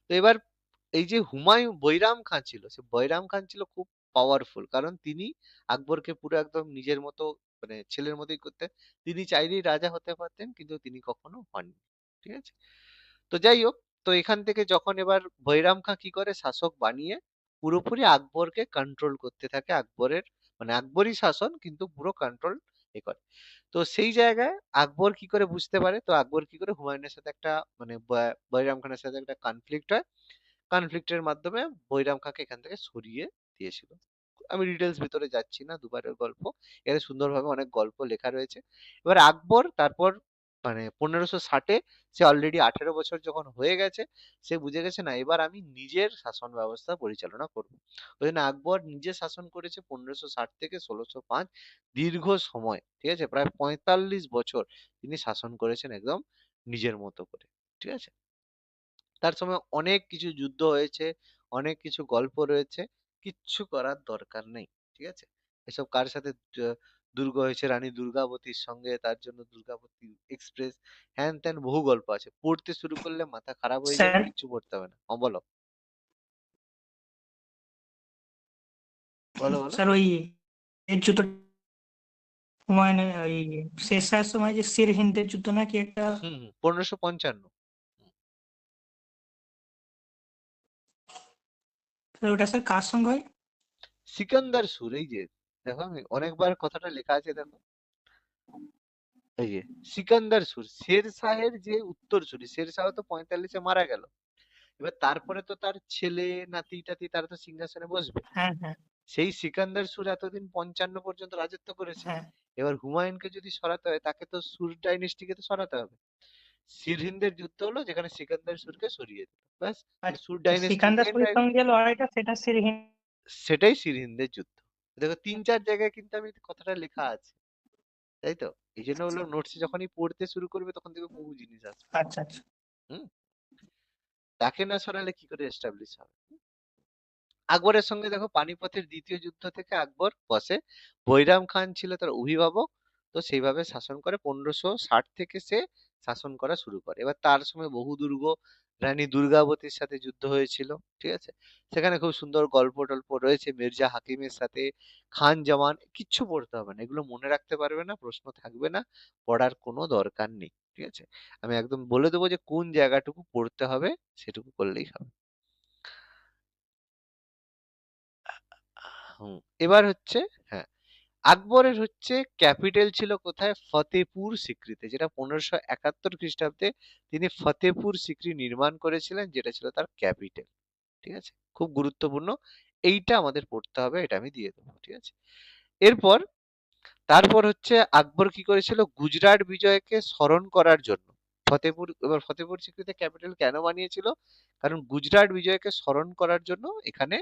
তো এবার এই যে হুমায়ুন, বৈরাম খান ছিল, সে বৈরাম খান ছিল খুব পাওয়ারফুল, কারণ তিনি আকবরকে পুরো একদম নিজের মতো, মানে ছেলের মতোই করতেন। তিনি চাইলেই রাজা হতে পারতেন, কিন্তু তিনি কখনো হননি। ঠিক আছে। তো যাই হোক, তো এখান থেকে যখন এবার বৈরাম খাঁ কি করে, শাসক বানিয়ে পুরোপুরি আকবরকে কন্ট্রোল করতে থাকে, আকবরের মানে আকবরই শাসন, কিন্তু পুরো কন্ট্রোল এ করে। তো সেই জায়গায় আকবর কি করে বুঝতে পারে, তো আকবর কি করে হুমায়ুনের সাথে একটা, মানে বৈরাম খানের সাথে একটা কনফ্লিক্ট হয়, কনফ্লিক্টের মাধ্যমে বৈরাম খাঁকে এখান থেকে সরিয়ে দিয়েছিল। আমি ডিটেলস ভিতরে যাচ্ছি না, দুবারের গল্প, এখানে সুন্দরভাবে অনেক গল্প লেখা রয়েছে। এবার আকবর তারপর মানে 1560-এ, সে অলরেডি 18 বছর যখন হয়ে গেছে, সে বুঝে গেছে না এবার আমি নিজের শাসন ব্যবস্থা পরিচালনা করব। ওই জন্য আকবর নিজে শাসন করেছে 1560 থেকে 1605, দীর্ঘ সময়, ঠিক আছে, প্রায় 45 বছর তিনি শাসন করেছেন একদম নিজের মতো করে। ঠিক আছে। তার সময় অনেক কিছু যুদ্ধ হয়েছে, অনেক কিছু গল্প রয়েছে, কিচ্ছু করার দরকার নেই। ঠিক আছে। এসব কার সাথে দুর্গ হয়েছে, রানী দুর্গাবতীর সঙ্গে, তার জন্য দুর্গাবতী এক্সপ্রেস, হ্যান ত্যান বহু গল্প আছে, পড়তে শুরু করলে মাথা খারাপ হয়ে যাবে, স্যার কিচ্ছু পড়তে হবে না। বলো বলো বলো। স্যার ওই এর যুদ্ধ হুমায়ুনের ওই শেষ শাহের সময় যে সিরহিন্দের যুদ্ধ নাকি একটা, হুম, 1555। স্যার ওটা স্যার কার সঙ্গে হয়? সিকান্দার সুর, এই যে দেখো, আমি অনেকবার কথাটা লেখা আছে, দেখো এই যে সিকান্দার সুর, শের শাহের যে উত্তরসূরি, শের শাহ তো 45-এ মারা গেল, এবার তারপরে তো তার ছেলে নাতি টাতি তারা তো সিংহাসনে বসবে। হ্যাঁ হ্যাঁ সেই সিকান্দার সুর এতদিন 55 পর্যন্ত রাজত্ব করেছে। হ্যাঁ। এবার হুমায়ুনকে যদি সরাতে হয়, তাকে তো সুর ডাইনেস্টিকে তো সরাতে হবে। সিরহিন্দের যুদ্ধ হলো, যেখানে সিকান্দার সুরকে সরিয়ে দিল, ব্যাস। সুর আচ্ছা, ডাইনেস্টি সিকান্দার এন্ড, সুরের সঙ্গে যে লড়াইটা সেটা সিরহিন্দ। সেটাই সিরহিন্দের যুদ্ধ। দেখো 3-4 জায়গায় কিন্তু আমি কথাটা লেখা আছে, তাই তো। এই জন্য আচ্ছা বললাম, নোটস যখনই পড়তে শুরু করবে তখন দেখবে বহু জিনিস আসবে। আচ্ছা আচ্ছা। হুম। তাকে না সরালে কি করে এস্টাবলিশ হবে। আকবরের সঙ্গে দেখো পানিপথের দ্বিতীয় যুদ্ধ থেকে আকবর বসে, বৈরাম খান ছিল তার অভিভাবক। তো সেইভাবে শাসন করে 1560 থেকে সে শাসন করা শুরু করে। এবার তার সময় বহু দুর্গ, রানী দুর্গাবতীর সাথে যুদ্ধ হয়েছিল। ঠিক আছে। সেখানে খুব সুন্দর গল্প টল্প রয়েছে, মির্জা হাকিমের সাথে, খান জামান, কিচ্ছু পড়তে হবে না, এগুলো মনে রাখতে পারবে না, প্রশ্ন থাকবে না, পড়ার কোনো দরকার নেই। ঠিক আছে। আমি একদম বলে দেবো যে কোন জায়গাটুকু পড়তে হবে, সেটুকু করলেই হবে। হুম। এবার হচ্ছে, হ্যাঁ, আকবরের হচ্ছে ক্যাপিটাল ছিল কোথায়, ফতেপুর সিক্রিতে, যেটা 1571 খ্রিস্টাব্দে তিনি ফতেপুর সিক্রি নির্মাণ করেছিলেন, যেটা ছিল তার ক্যাপিটাল। ঠিক আছে। খুব গুরুত্বপূর্ণ, এইটা আমাদের পড়তে হবে, এটা আমি দিয়ে দেবো। ঠিক আছে। এরপর তারপর হচ্ছে আকবর কি করেছিল, গুজরাট বিজয়কে স্মরণ করার জন্য ফতেপুর, এবার ফতেপুর সিক্রিতে ক্যাপিটাল কেন বানিয়েছিল, কারণ গুজরাট বিজয়কে স্মরণ করার জন্য এখানে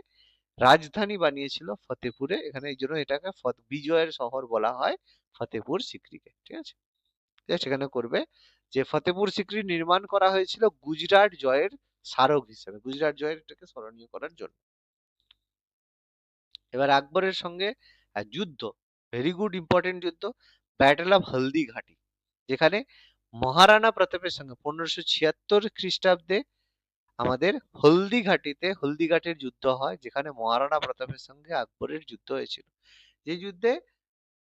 রাজধানী বানিয়েছিল ফতেপুরে, এখানে এই জন্য এটাকে বিজয়ের শহর বলা হয়, ফতেপুর সিক্রিকে। ঠিক আছে। সেখানে করবে যে ফতেপুর সিক্রি নির্মাণ করা হয়েছিল গুজরাট জয়ের স্মারক হিসেবে, গুজরাট জয়েরটাকে স্মরণীয় করার জন্য। এবার আকবরের সঙ্গে যুদ্ধ, ভেরি গুড ইম্পর্টেন্ট যুদ্ধ, ব্যাটেল অফ হলদি ঘাটি, যেখানে মহারানা প্রতাপের সঙ্গে 1576 খ্রিস্টাব্দে আমাদের হলদি ঘাটিতে, হলদি ঘাটের যুদ্ধ হয়, যেখানে মহারানা প্রতাপের সঙ্গে আকবরের যুদ্ধ হয়েছিল। যে যুদ্ধে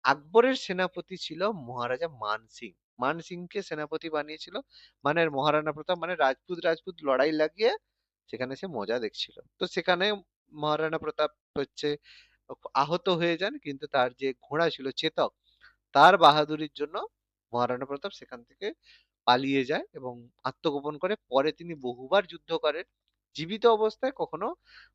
আকবরের সেনাপতি ছিল মহারাজা মান সিং, মান সিংকে সেনাপতি বানিয়েছিল, মানে মহারানা প্রতাপ মানে রাজপুত রাজপুত লড়াই লাগিয়ে সেখানে সে মজা দেখছিল। তো সেখানে মহারানা প্রতাপ হচ্ছে আহত হয়ে যান, কিন্তু তার যে ঘোড়া ছিল চেতক, তার বাহাদুরির জন্য মহারানা প্রতাপ সেখান থেকে পালিয়ে যায় এবং আত্মগোপন করে। পরে তিনি বহুবার যুদ্ধ করেন, জীবিত অবস্থায় কখনো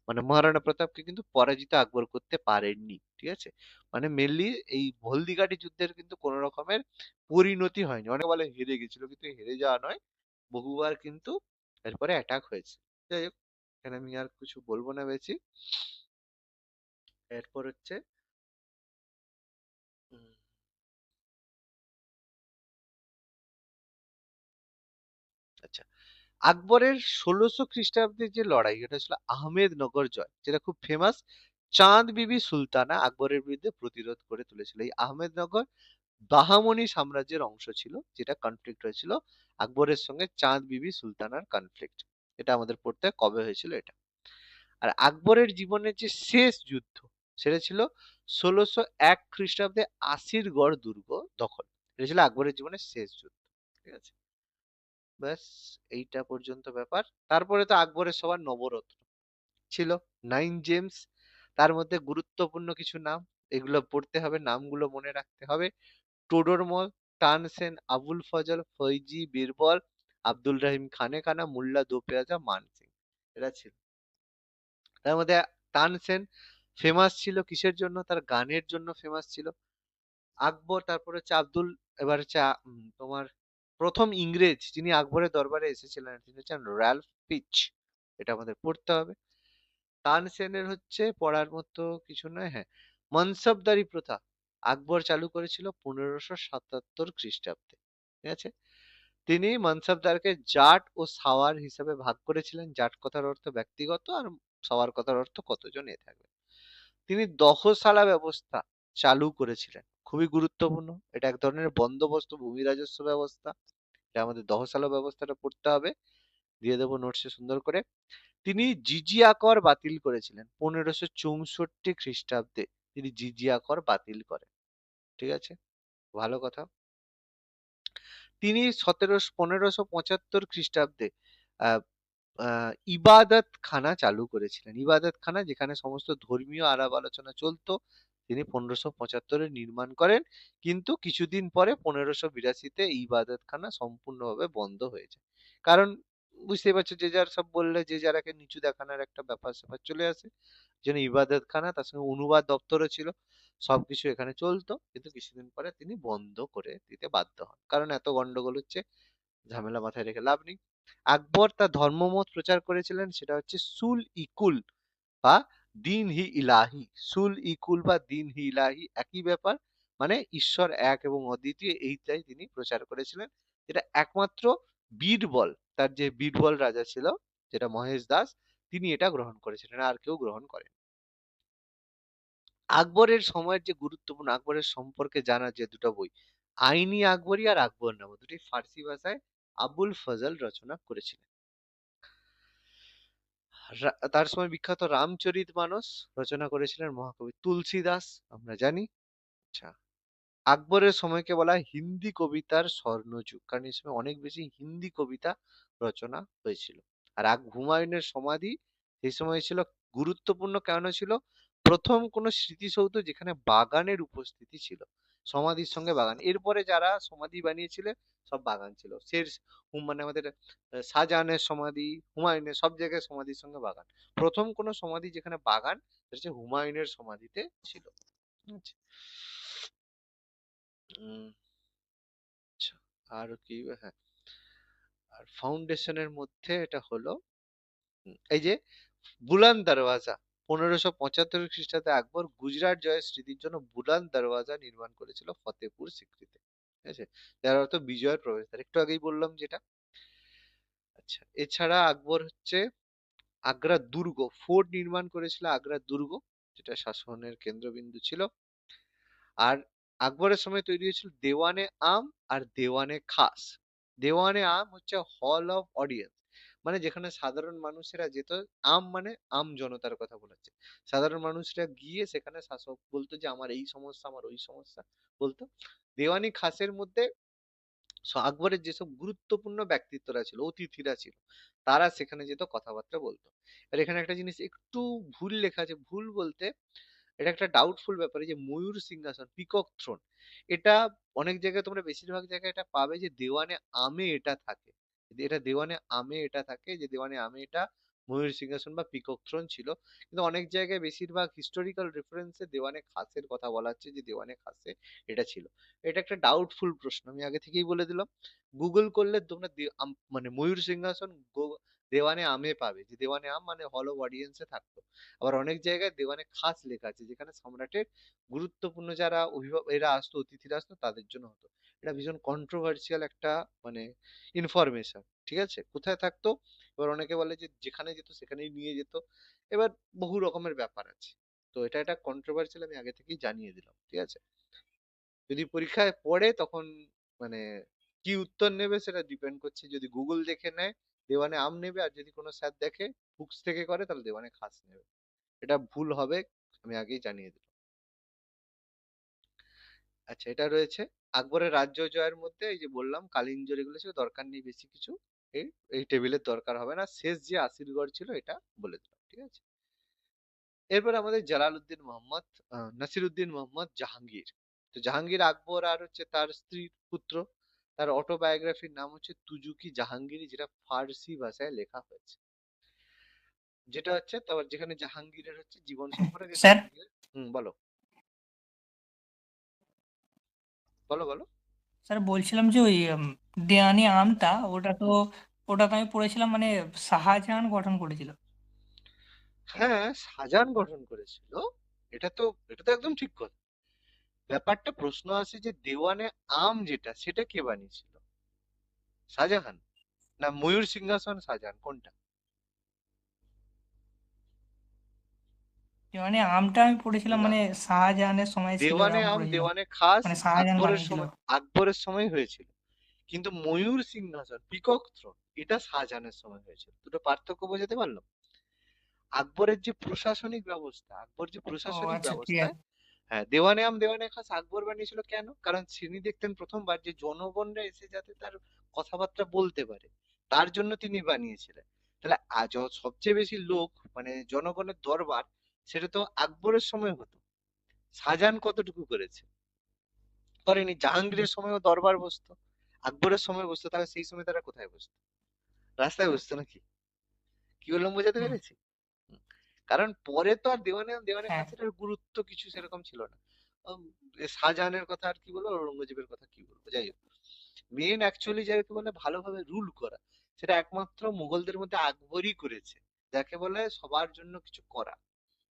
মানে মহারানা প্রতাপকে কিন্তু পরাজিত আকবর করতে পারেননি। ঠিক ঠিক আছে? মানে মেনলি এই হলদিঘাটি যুদ্ধের কিন্তু কোনো রকমের পরিণতি হয়নি। অনেকে বলে হেরে গেছিল, কিন্তু হেরে যাওয়া নয়, বহুবার কিন্তু এরপরে অ্যাটাক হয়েছে। যাই হোক, এখানে আমি আর কিছু বলবো না বেশি। এরপর হচ্ছে উম, আচ্ছা, আকবরের 1600 খ্রিস্টাব্দে যে লড়াই, এটা ছিল আহমেদনগর জয়, যেটা খুব ফেমাস। চাঁদ বিবি সুলতানা আকবরের বিরুদ্ধে প্রতিরোধ করে তুলেছিল। এই আহমেদনগর বাহামনি সাম্রাজ্যের অংশ ছিল, যেটা কনফ্লিক্ট হয়েছিল আকবরের সঙ্গে চাঁদ বিবি সুলতানার কনফ্লিক্ট। এটা আমাদের পড়তে হয় কবে হয়েছিল এটা। আর আকবরের জীবনের যে শেষ যুদ্ধ, সেটা ছিল 1601 খ্রিস্টাব্দে আসিরগড় দুর্গ দখল। এটা ছিল আকবরের জীবনের শেষ যুদ্ধ। ঠিক আছে, ব্যাস এইটা পর্যন্ত ব্যাপার। তারপরে তো আকবরের সবার নবরত্ন ছিল, 9 জেমস। তার মধ্যে গুরুত্বপূর্ণ কিছু নাম, এগুলো পড়তে হবে, নামগুলো মনে রাখতে হবে। টোডরমল, তানসেন, আবুল ফজল, ফৈজি, বীরবল, আব্দুল রহিম খানে খানা, মুল্লা দো পেয়াজা, মান সিং, এরা ছিল। তার মধ্যে তানসেন ফেমাস ছিল কিসের জন্য? তার গানের জন্য ফেমাস ছিল। আকবর, তারপর হচ্ছে আব্দুল, এবার হচ্ছে তোমার প্রথম ইংরেজ যিনি আকবরের দরবারে এসেছিলেন, তিনি হচ্ছেন র্যালফ ফিচ। এটা আমাদের পড়তে হবে। তানসেনের হচ্ছে পড়ার মতো কিছু নয়, হ্যাঁ, মনসবদারি প্রথা আকবর চালু করেছিল 1577 খ্রিস্টাব্দে। ঠিক আছে, তিনি মনসবদারকে জাট ও সাওয়ার হিসাবে ভাগ করেছিলেন। জাট কথার অর্থ ব্যক্তিগত, আর সাওয়ার কথার অর্থ কতজন এ থাকবে। তিনি দহসালা ব্যবস্থা চালু করেছিলেন, খুবই গুরুত্বপূর্ণ। এটা এক ধরনের বন্দোবস্ত, ভূমি রাজস্ব ব্যবস্থা। এটা আমাদের দহসালা ব্যবস্থাটা পড়তে হবে, দিয়ে দেবো নোটসে সুন্দর করে। তিনি জিজিয়া কর বাতিল করেছিলেন 1564 খ্রিস্টাব্দে। তিনি জিজিয়া কর বাতিল করেন। ঠিক আছে, ভালো কথা। তিনি 1575 খ্রিস্টাব্দে আহ ইবাদত খানা চালু করেছিলেন। ইবাদত খানা, যেখানে সমস্ত ধর্মীয় আলাপ আলোচনা চলতো, তিনি 1575-এ নির্মাণ করেন। কিন্তু কিছুদিন পরে 1582-তে ইবাদত খানা সম্পূর্ণভাবে বন্ধ হয়ে যায়। কারণ বুঝতেই পারছো, যে যার সব বললে যে যারাকে নিচু দেখানোর একটা ব্যাপার স্যাপার চলে আসে। যেন ইবাদত খানা, তার সঙ্গে অনুবাদ দপ্তরও ছিল, সবকিছু এখানে চলতো। কিন্তু কিছুদিন পরে তিনি বন্ধ করে দিতে বাধ্য হন, কারণ এত গন্ডগোল হচ্ছে, ঝামেলা মাথায় রেখে লাভ নেই। আকবর তার ধর্মমত প্রচার করেছিলেন, সেটা হচ্ছে সুল ইকুল বা দিন হি ইলাহি। সুল ইকুল বা দিন হি ইলাহি একই ব্যাপার, মানে ঈশ্বর এক এবং অদ্বিতীয়, এইটাই তিনি প্রচার করেছিলেন। যেটা একমাত্র বীরবল, তার যে বীরবল রাজা ছিল, যেটা মহেশ দাস, তিনি এটা গ্রহণ করেছিলেন, আর কেউ গ্রহণ করেন। আকবরের সময়ের যে গুরুত্বপূর্ণ আকবরের সম্পর্কে জানার যে দুটো বই, আইনি আকবরী আর আকবরনামা, দুটি ফার্সি ভাষায় আবুল ফজল রচনা করেছিলেন। তার সময় বিখ্যাত রামচরিতমানস রচনা করেছিলেন মহাকবি তুলসীদাস, আমরা জানি। আচ্ছা, আকবরের সময়কে বলা হয় হিন্দি কবিতার স্বর্ণযুগ, কারণ এই সময় অনেক বেশি হিন্দি কবিতা রচনা হয়েছিল। আর হুমায়ুনের সমাধি সেই সময় ছিল গুরুত্বপূর্ণ, কেন ছিল? প্রথম কোন স্মৃতিসৌধ যেখানে বাগানের উপস্থিতি ছিল, সমাধির সঙ্গে বাগান। এরপরে যারা সমাধি বানিয়েছিলেন সব বাগান ছিল। মানে আমাদের শাহজাহানের সমাধি, হুমায়ুনের, সব জায়গায় সমাধির সঙ্গে বাগান। প্রথম কোন সমাধি যেখানে বাগান, সেটা হচ্ছে হুমায়ুনের সমাধিতে ছিল। ঠিক আছে? উম, আচ্ছা, আর কি, হ্যাঁ, আর ফাউন্ডেশনের মধ্যে এটা হলো এই যে বুলান দরওয়াজা। 1575 খ্রিস্টাব্দে আকবর গুজরাট জয়ের স্মৃতির জন্য বুলান দরওয়াজা নির্মাণ করেছিল ফতেপুর সিক্রিতে। ঠিক আছে, যার অর্থ বিজয়ের প্রবেশদ্বার, একটু আগেই বললাম যেটা। আচ্ছা, এছাড়া আকবর হচ্ছে আগ্রা দুর্গ, ফোর্ট নির্মাণ করেছিল আগ্রা দুর্গ, যেটা শাসনের কেন্দ্রবিন্দু ছিল। আর আকবরের সময় তৈরি হয়েছিল দেওয়ানে আম আর দেওয়ানে খাস। দেওয়ানে আম হচ্ছে হল অফ অডিয়েন্স, মানে যেখানে সাধারণ মানুষেরা যেত। আম মানে আম জনতার কথা বলেছে। সাধারণ মানুষরা গিয়ে সেখানে শাসক বলতো যে আমার এই সমস্যা, আমার ওই সমস্যা বলতো। দেওয়ানি খাসের মধ্যে আকবরের যেসব গুরুত্বপূর্ণ ব্যক্তিত্বরা ছিল, অতিথিরা ছিল, তারা সেখানে যেত, কথাবার্তা বলতো। আর এখানে একটা জিনিস একটু ভুল লেখা আছে, ভুল বলতে এটা একটা ডাউটফুল ব্যাপার, এই যে ময়ূর সিংহাসন, পিকক থ্রোন, এটা অনেক জায়গায় তোমরা, বেশিরভাগ জায়গায় এটা পাবে যে দেওয়ানে আমে এটা থাকে। এটা দেওয়ানে আমে এটা থাকে, যে দেওয়ানে আমে এটা ময়ূর সিংহাসন বা পিকক থ্রোন ছিল। কিন্তু অনেক জায়গায় বেশিরভাগ হিস্টোরিক্যাল রেফারেন্সে দেওয়ানে খাসের কথা বলা হচ্ছে যে দেওয়ানে খাসে এটা ছিল। এটা একটা ডাউটফুল প্রশ্ন, আমি আগে থেকেই বলে দিলাম। গুগল করলে তোমরা মানে ময়ূর সিংহাসন দেওয়ানে আমে পাবে, যে দেওয়ানে আম মানে হল অফ অডিয়েন্সে থাকতো। আবার অনেক জায়গায় দেওয়ানে খাস লেখা আছে, যেখানে সম্রাটের গুরুত্বপূর্ণ যারা অভিভাবক এরা আসতো, অতিথিরা আসতো, তাদের জন্য হতো। এটা ভীষণ কন্ট্রোভার্সিয়াল একটা মানে ইনফরমেশন। ঠিক আছে, কোথায় থাকতো? এবার অনেকে বলে যে যেখানে যেত সেখানেই নিয়ে যেত। এবার বহু রকমের ব্যাপার আছে। তো এটা একটা কন্ট্রোভার্সিয়াল, আমি আগে থেকেই জানিয়ে দিলাম। ঠিক আছে, যদি পরীক্ষায় পড়ে তখন মানে কি উত্তর নেবে সেটা ডিপেন্ড করছে। যদি গুগল দেখে নেয় দেওয়ানে আম নেবে, আর যদি কোনো স্যার দেখে বুকস থেকে করে তাহলে দেওয়ানে খাস নেবে। এটা ভুল হবে, আমি আগেই জানিয়ে দিলাম। আচ্ছা, এটা রয়েছে আকবরের রাজ্য জয়ের মধ্যে। এই যে বললাম কালিঞ্জর এগুলো ছিল, দরকার নেই বেশি কিছু, এই এই টেবিলের দরকার হবে না। শেষ যে আসিরগড় ছিল এটা বলে দিলাম। ঠিক আছে, এরপর আমাদের জালালউদ্দিন মোহাম্মদ, নাসিরউদ্দিন মোহাম্মদ জাহাঙ্গীর। তো জাহাঙ্গীর আকবর আর হচ্ছে তার স্ত্রীর পুত্র। তার অটোবায়োগ্রাফির নাম হচ্ছে তুজুকি জাহাঙ্গীরি, যেটা ফার্সি ভাষায় লেখা হয়েছে। যেটা হচ্ছে তারপর যেখানে জাহাঙ্গীরের হচ্ছে জীবন সম্পর্কে স্যার জাহাঙ্গীর। বলো বলো বলো। স্যার বলছিলাম যে ওই দেওয়ানি আমটা হুম, ওটা তো আমি পড়েছিলাম, মানে শাহজাহান গঠন করেছিল। হ্যাঁ, শাহজাহান গঠন করেছিল। এটা তো এটা তো একদম ঠিক কথা। ব্যাপারটা প্রশ্ন আছে যে দেওয়ানে আম যেটা সেটা কে বানিয়েছিল? শাহজাহান না ময়ূর সিংহাসন শাহজাহান, কোনটা? দেওয়ানি আমটা আমি পড়েছিলাম, না, মানে শাহজাহানের সময় ছিল দেওয়ানে এরকম আম পড়েছিলাম। দেওয়ানে খাস মানে শাহজাহান আকবরের বানিয়েছিল। সময়, আকবরের সময় হয়েছিল। কিন্তু ময়ূর সিংহাসন পিকক থ্রোন এটা শাহজাহানের সময় হয়েছিল। দুটো পার্থক্য বোঝাতে পারলাম? আকবরের যে প্রশাসনিক ব্যবস্থা, আকবর যে ও প্রশাসনিক আচ্ছা, ঠিক ব্যবস্থায়, আছে। হ্যাঁ, দেওয়ানে আম দেওয়ানে খাস আকবর বানিয়েছিল কেন? কারণ তিনি দেখতেন প্রথমবার যে জনগণরা এসে যাতে তার কথাবার্তা বলতে পারে, তার জন্য তিনি বানিয়েছিলেন। তাহলে আজ সবচেয়ে বেশি লোক মানে জনগণের দরবার, সেটা তো আকবরের সময় হতো। শাহজাহান কতটুকু করেছে? করেনি। জাহাঙ্গীরের সময়ও দরবার বসতো, আকবরের সময় বসতো, তাহলে সেই সময় তারা কোথায় বসতো? রাস্তায় বসতো নাকি? কি বললাম বোঝাতে হুম, পেরেছি? হুম। কারণ পরে তো আর দেওয়ানে দেওয়ানে হ্যাঁ। খাসের গুরুত্ব কিছু সেরকম ছিল না। উম, শাহজাহানের কথা আর কি বলবো, ঔরঙ্গজেবের কথা কি বলবো, যাই হোক। মেন অ্যাকচুয়ালি যাকে বলে ভালোভাবে রুল করা, সেটা একমাত্র মুঘলদের মধ্যে আকবরই করেছে। যাকে বলে সবার জন্য কিছু করা,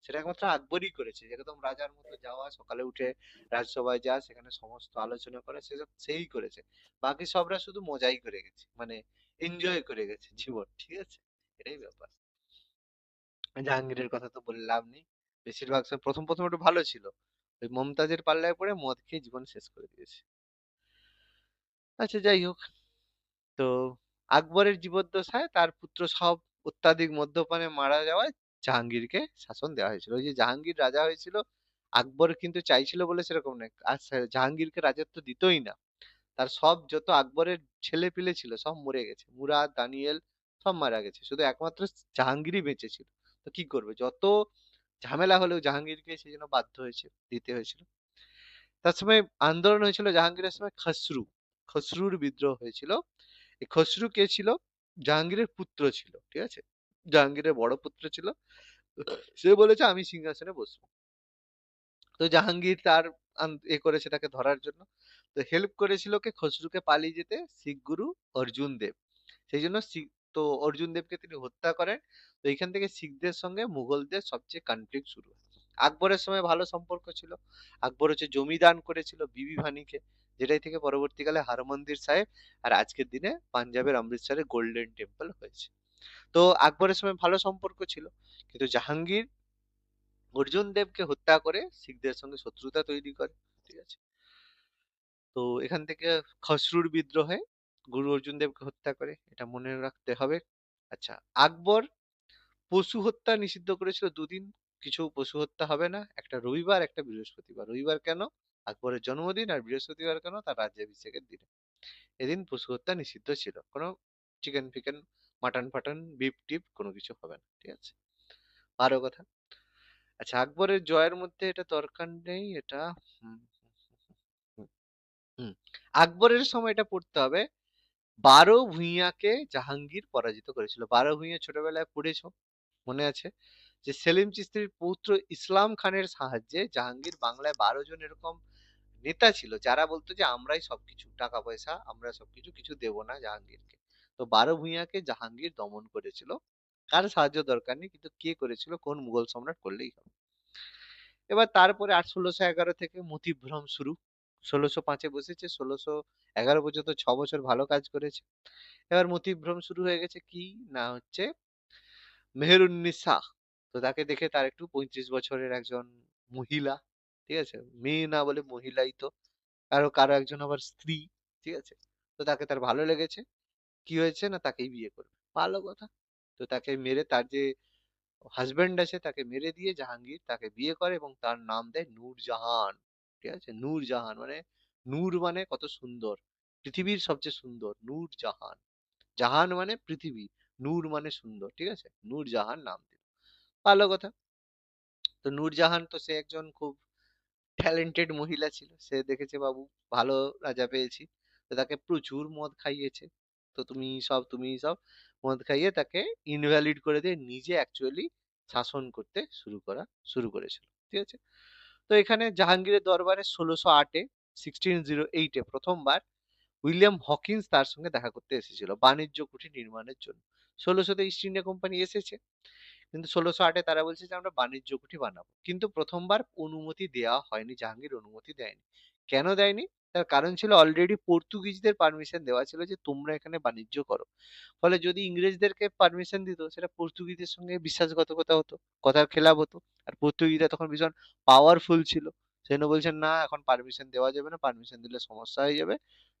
সেটা একমাত্র আকবরই করেছে। যেরকম রাজার মতো যাওয়া, সকালে উঠে রাজসভায় যাওয়া, সেখানে সমস্ত আলোচনা করা, সেসব সেই করেছে। বাকি সবরা শুধু মজাই করে গেছে, মানে এনজয় করে গেছে জীবন। ঠিক আছে, এটাই ব্যাপার। জাহাঙ্গীরের কথা তো বলে লাভ নেই। বেশিরভাগ সময় প্রথম প্রথম একটু ভালো ছিল, ওই মমতাজের পাল্লায় পড়ে মদ খেয়ে জীবন শেষ করে দিয়েছে। আচ্ছা, যাই হোক। তো আকবরের জীবদ্দশায় তার পুত্র সব অত্যাধিক মদ্যপানে মারা যাওয়ায় জাহাঙ্গীরকে শাসন দেওয়া হয়েছিল। ওই যে জাহাঙ্গীর রাজা হয়েছিল, আকবর কিন্তু চাইছিল বলে সেরকম নয়। আর জাহাঙ্গীরকে রাজত্ব দিতই না। তার সব যত আকবরের ছেলে পিলে ছিল সব মরে গেছে, মুরাদ দানিয়েল সব মারা গেছে, শুধু একমাত্র জাহাঙ্গীরই বেঁচে ছিল। তো কি করবে, যত ঝামেলা হলেও জাহাঙ্গীরকে সেই জন্য বাধ্য হয়েছে দিতে হয়েছিল। তার সময় আন্দোলন হয়েছিল জাহাঙ্গীরের সময়, খসরুর বিদ্রোহ হয়েছিল। এই খসরু কে ছিল? জাহাঙ্গীরের পুত্র ছিল। ঠিক আছে, জাহাঙ্গীরের বড় পুত্র ছিল। সে বলেছে আমি সিংহাসনে বসবো। তো জাহাঙ্গীর তার এ করেছে তাকে ধরার জন্য। তো হেল্প করেছিল কে? খসরুকে পালিয়ে যেতে শিখ গুরু অর্জুন দেব। সেই জন্য তো অর্জুন দেবকে তিনি হত্যা করেন। তো এইখান থেকে শিখদের সঙ্গে মুঘলদের সবচেয়ে কনফ্লিক্ট শুরু হয়। আকবরের সময় ভালো সম্পর্ক ছিল। আকবর হচ্ছে জমি দান করেছিল বিবি ভানিকে, যেটাই থেকে পরবর্তীকালে হরমন্দির সাহেব আর আজকের দিনে পাঞ্জাবের অমৃতসরে গোল্ডেন টেম্পল হয়েছে। তো আকবরের সময় ভালো সম্পর্ক ছিল, কিন্তু জাহাঙ্গীর অর্জুন দেবকে হত্যা করে শিখদের সঙ্গে শত্রুতা তৈরি করে। ঠিক আছে, তো এখান থেকে খসরুর বিদ্রোহে গুরু অর্জুন দেবকে হত্যা করে, এটা মনে রাখতে হবে। আচ্ছা, আকবর পশু হত্যা নিষিদ্ধ করেছিল দুদিন। কিছু পশু হত্যা হবে না, একটা রবিবার একটা বৃহস্পতিবার। রবিবার কেন? আকবরের জন্মদিন। আর বৃহস্পতিবার কেন? তার রাজ্যাভিষেকের দিনে। এদিন পশু হত্যা নিষিদ্ধ ছিল। কোনো চিকেন ফিকেন, মাটন ফাটন, বিফ টিপ কোনো কিছু হবে না। ঠিক আছে, আরো কথা। আচ্ছা, আকবরের জয়ের মধ্যে এটা দরকার নেই, এটা হুম, হুম, হুম। আকবরের সময় এটা পড়তে হবে। 12 ভূঁইয়াকে জাহাঙ্গীর পরাজিত করেছিল। 12 ভূঁইয়া ছোটবেলায় পড়েছো? মনে আছে? যে সেলিম চিশতির পৌত্র ইসলাম খানের সাহায্যে জাহাঙ্গীর বাংলায় 12 জন এরকম নেতা ছিল যারা বলতো যে আমরাই সবকিছু, টাকা পয়সা আমরা সবকিছু, কিছু দেব না জাহাঙ্গীরকে। তো 12 ভূঁইয়াকে জাহাঙ্গীর দমন করেছিল। কার সাহায্য দরকার নেই, কিন্তু কে করেছিল, কোন মুঘল সম্রাট করলেই হবে। এবার তারপরে 1611 থেকে মতিভ্রম শুরু। 1605-এ বসেছে, 1611 পর্যন্ত 6 বছর ভালো কাজ করেছে। এবার মতিভ্রম শুরু হয়ে গেছে, কি না হচ্ছে মেহেরুন্নিসা। তো তাকে দেখে, তার একটু 35 বছরের একজন মহিলা, ঠিক আছে, মেয়ে না বলে মহিলাই তো, কারো কারো একজন আবার স্ত্রী, ঠিক আছে। তো তাকে তার ভালো লেগেছে, কি হয়েছে না তাকেই বিয়ে করবে, ভালো কথা। তো তাকে মেরে, তার যে হাজবেন্ড আছে তাকে মেরে দিয়ে জাহাঙ্গীর তাকে বিয়ে করে এবং তার নাম দেয় নূরজাহান। ঠিক আছে, নূরজাহান মানে, নূর মানে কত সুন্দর, পৃথিবীর সবচেয়ে সুন্দর নূরজাহান। জাহান মানে পৃথিবী, নূর মানে সুন্দর, ঠিক আছে, নূরজাহান নাম দিল, ভালো কথা। তো নূরজাহান তো সে একজন খুব ট্যালেন্টেড মহিলা ছিল, সে দেখেছে বাবু ভালো রাজা পেয়েছি, তো তাকে প্রচুর মদ খাইয়েছে। তো তুমি সব মদ খাইয়ে তাকে ইনভ্যালিড করে দিয়ে নিজে অ্যাকচুয়ালি শাসন করতে শুরু করেছিল, ঠিক আছে। তো এখানে জাহাঙ্গীরের দরবারে 1608-এ 1608-এ প্রথমবার উইলিয়াম হকিন্স তার সঙ্গে দেখা করতে এসেছিল বাণিজ্য কুঠি নির্মাণের জন্য। 1600-তে ইস্ট ইন্ডিয়া কোম্পানি এসেছে, কিন্তু 1608-এ তারা বলছে যে আমরা বাণিজ্য কুঠি বানাবো, কিন্তু প্রথমবার অনুমতি দেওয়া হয়নি, জাহাঙ্গীর অনুমতি দেয়নি। কেন দেয়নি? তার কারণ ছিল অলরেডি পর্তুগিজদের পারমিশন দেওয়া ছিল যে তোমরা এখানে বাণিজ্য করো। ফলে যদি ইংরেজদেরকে পারমিশন দিত, সেটা পর্তুগিজদের সঙ্গে বিশ্বাসঘাতকতা হতো, কথার খেলাপ হতো। আর পর্তুগিজরা তখন ভীষণ পাওয়ারফুল ছিল, সেই জন্য বলছেন না এখন পারমিশন দেওয়া যাবে না, পারমিশন দিলে সমস্যা হয়ে যাবে।